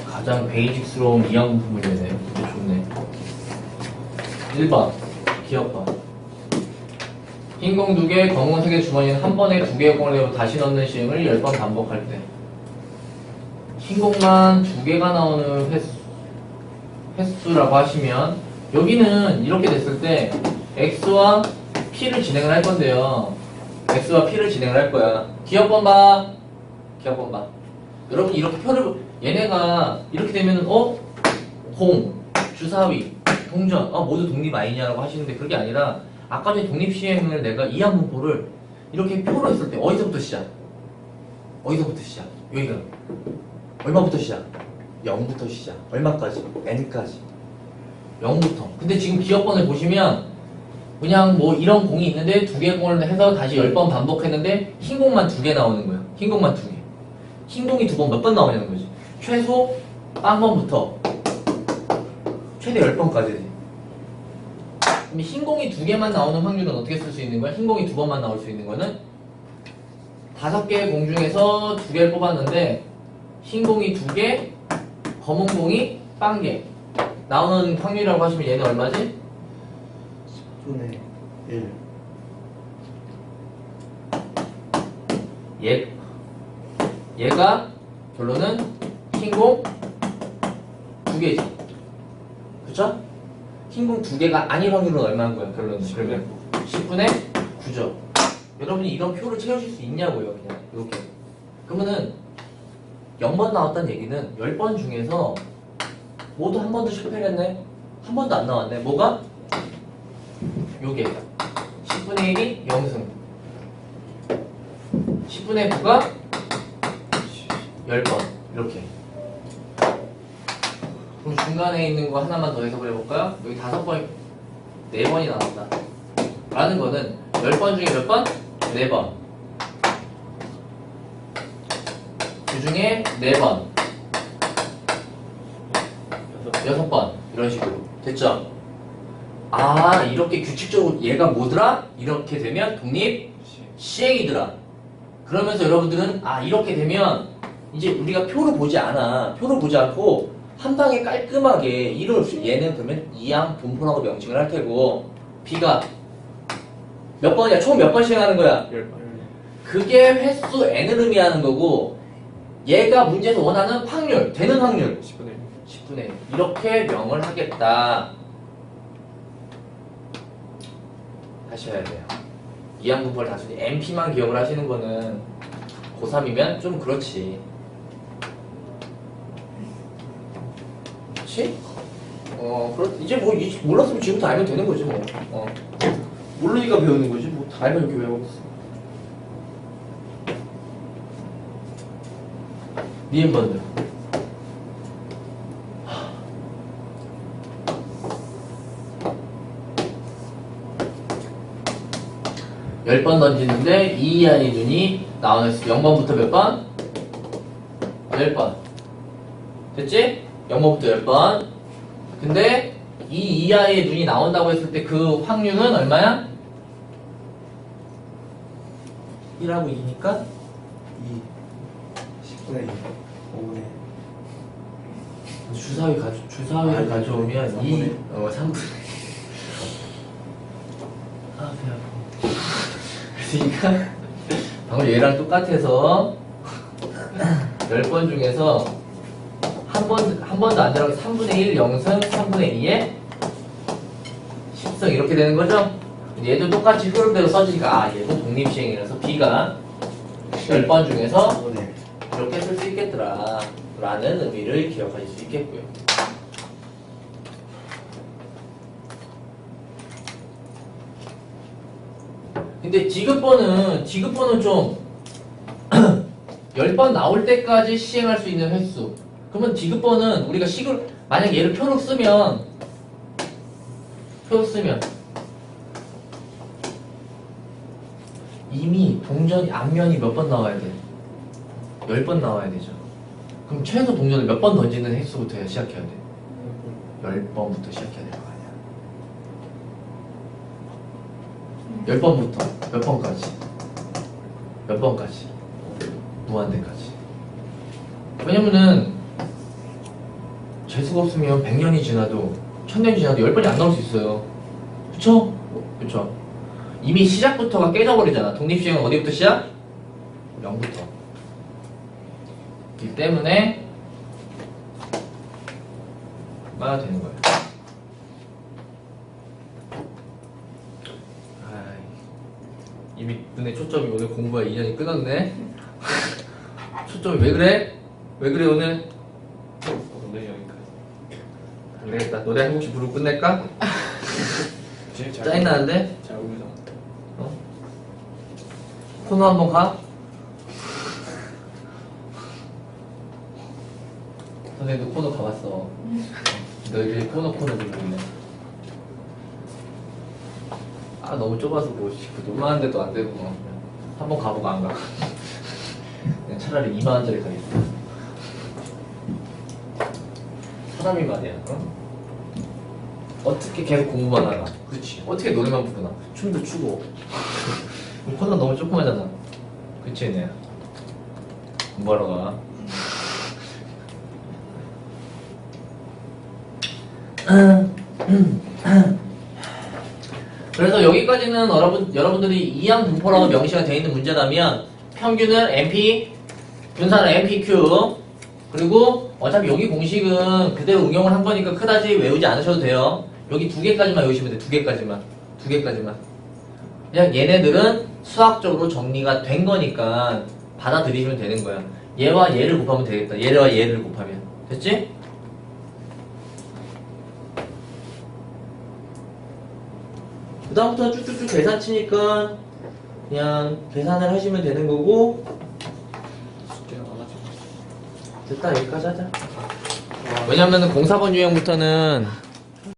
Speaker 1: 가장 베이직스러운 이항분포 문제네. 근데 좋네. 1번 기억봐. 흰 공 2개, 검은 3개 주머니는 한 번에 2개의 공을 내고 다시 넣는 시행을 10번 반복할 때 흰 공만 2개가 나오는 횟수라고 하시면, 여기는 이렇게 됐을 때 x와 p를 진행을 할 건데요. x와 p를 진행을 할 거야. 기억번 봐. 여러분 이렇게 표를, 얘네가 이렇게 되면은 공, 주사위, 동전 모두 독립 아니냐라고 하시는데, 그게 아니라 아까 전에 독립 시행을 내가 이항 분포를 이렇게 표로 했을 때 어디서부터 시작? 여기가 얼마부터 시작? 0부터 시작. 얼마까지? n까지. 0부터. 근데 지금 기억번을 보시면 그냥 뭐 이런 공이 있는데 2개의 공을 해서 다시 10번 반복했는데 흰 공만 2개 나오는 거예요. 흰 공만 2개. 흰공이 2번 몇 번 나오냐는 거지. 최소 빵번부터 최대 10번까지. 그럼 흰공이 2개만 나오는 확률은 어떻게 쓸 수 있는 거야? 흰공이 2번만 나올 수 있는 거는 5개의 공 중에서 2개를 뽑았는데 흰공이 2개, 검은 공이 빵개 나오는 확률이라고 하시면 얘는 얼마지?
Speaker 2: 10분의 1.
Speaker 1: 얘가 결론은 흰공 2개지. 그쵸? 흰공 2개가 아닐 확률은 얼마인 거야, 결론은? 그러면 10분의 9죠. 여러분이 이런 표를 채우실 수 있냐고요, 그냥. 이렇게. 그러면은 0번 나왔다는 얘기는 10번 중에서 모두 한 번도 실패를 했네? 한 번도 안 나왔네. 뭐가? 요게 10분의 1이 0승 10분의 9가 10번 이렇게. 그럼 중간에 있는 거 하나만 더 해석을 해볼까요? 여기 5번 4번이 나왔다 라는 거는 10번 중에 몇 번? 4번 그 중에 4번 6번 이런 식으로 됐죠? 아 이렇게 규칙적으로 얘가 뭐더라? 이렇게 되면 독립 시행이더라. 그러면서 여러분들은 아 이렇게 되면 이제 우리가 표를 보지 않아. 표를 보지 않고 한 방에 깔끔하게 이룰 수 얘는 그러면 이항 분포라고 명칭을 할 테고 B가 몇 번이야? 총 몇 번 시행하는 거야?
Speaker 3: 10번.
Speaker 1: 그게 횟수 n을 의미하는 거고 얘가 문제에서 원하는 확률, 되는 확률
Speaker 3: 10분의
Speaker 1: 10분의 1 이렇게 명을 하겠다 하셔야 돼요. 이항분포를 단순히 MP만 기억을 하시는 거는 고3이면 좀 그렇지. 그렇지? 이제 뭐 몰랐으면 지금부터 알면 되는 거지 뭐. 모르니까 배우는 거지 뭐 다 알면 이렇게 외우겠어. 니은번들 10번 던지는데 2 이하의 눈이 나오는 수 0번부터 몇 번? 10번 됐지? 0번부터 10번 근데 2 이하의 눈이 나온다고 했을 때 그 확률은 얼마야? 1하고 2니까
Speaker 2: 2. 10분의 2. 5분의
Speaker 1: 주사위를 가져오면 2, 3분의 아, 배 아파. 그러니까 방금 얘랑 똑같아서 10번 중에서 한 번도 안 들어가게 3분의 1 0승, 3분의 2에 10승 이렇게 되는 거죠? 얘도 똑같이 흐름대로 써지니까 아, 얘도 독립시행이라서 B가 10번 중에서
Speaker 2: 4분의 1.
Speaker 1: 이렇게 쓸 수 있겠더라 라는 의미를 기억하실 수 있겠고요. 근데 지급번은 좀 10번 나올 때까지 시행할 수 있는 횟수. 그러면 지급번은 우리가 만약 얘를 표로 쓰면 이미 동전이 앞면이 몇 번 나와야 돼? 10번 나와야 되죠. 그럼 최소 동전을 몇 번 던지는 횟수부터 시작해야 돼? 10번부터 시작해야 될 거 아니야. 10번부터 몇 번까지? 몇 번까지? 무한대까지. 왜냐면은 재수가 없으면 100년이 지나도 1000년이 지나도 10번이 안 나올 수 있어요. 그쵸? 그쵸? 이미 시작부터가 깨져버리잖아. 독립시행은 어디부터 시작? 0부터. 이 때문에 말가 되는 거예요. 이미 눈에 초점이 오늘 공부가 2년이 끊었네. 초점이 왜 그래? 왜 그래 오늘?
Speaker 3: 오늘 여기까지.
Speaker 1: 안 되겠다. 노래 한 곡씩 부르고 끝낼까?
Speaker 3: 제일 잘
Speaker 1: 짜증나는데?
Speaker 3: 잘 울자.
Speaker 1: 코너 한번 가? 선생님도 코너 가봤어. 너희들이 코너 부르네. 아 너무 좁아서 뭐 그 놀만한데도 안 되고 한번 가보고 안 가. 그냥 차라리 2만원짜리 가겠다. 사람이 말이야. 어? 어떻게 계속 공부만 하나? 그렇지. 어떻게 노래만 부르나? 춤도 추고. 코너 너무 조그마잖아. 그치, 얘네. 공부하러 가. 그래서 여기까지는 여러분들이 이항 분포라고 명시가 되어 있는 문제라면 평균은 MP, 분산은 MPQ, 그리고 어차피 여기 공식은 그대로 응용을 한 거니까 그다지 외우지 않으셔도 돼요. 여기 2개까지만 외우시면 돼. 2개까지만. 2개까지만. 그냥 얘네들은 수학적으로 정리가 된 거니까 받아들이시면 되는 거야. 얘와 얘를 곱하면 되겠다. 얘와 얘를 곱하면. 됐지? 그 다음부터 쭉쭉쭉 계산 치니까 그냥 계산을 하시면 되는 거고.
Speaker 3: 숙제가 많아지고.
Speaker 1: 됐다. 여기까지 하자. 왜냐면은 04번 유형부터는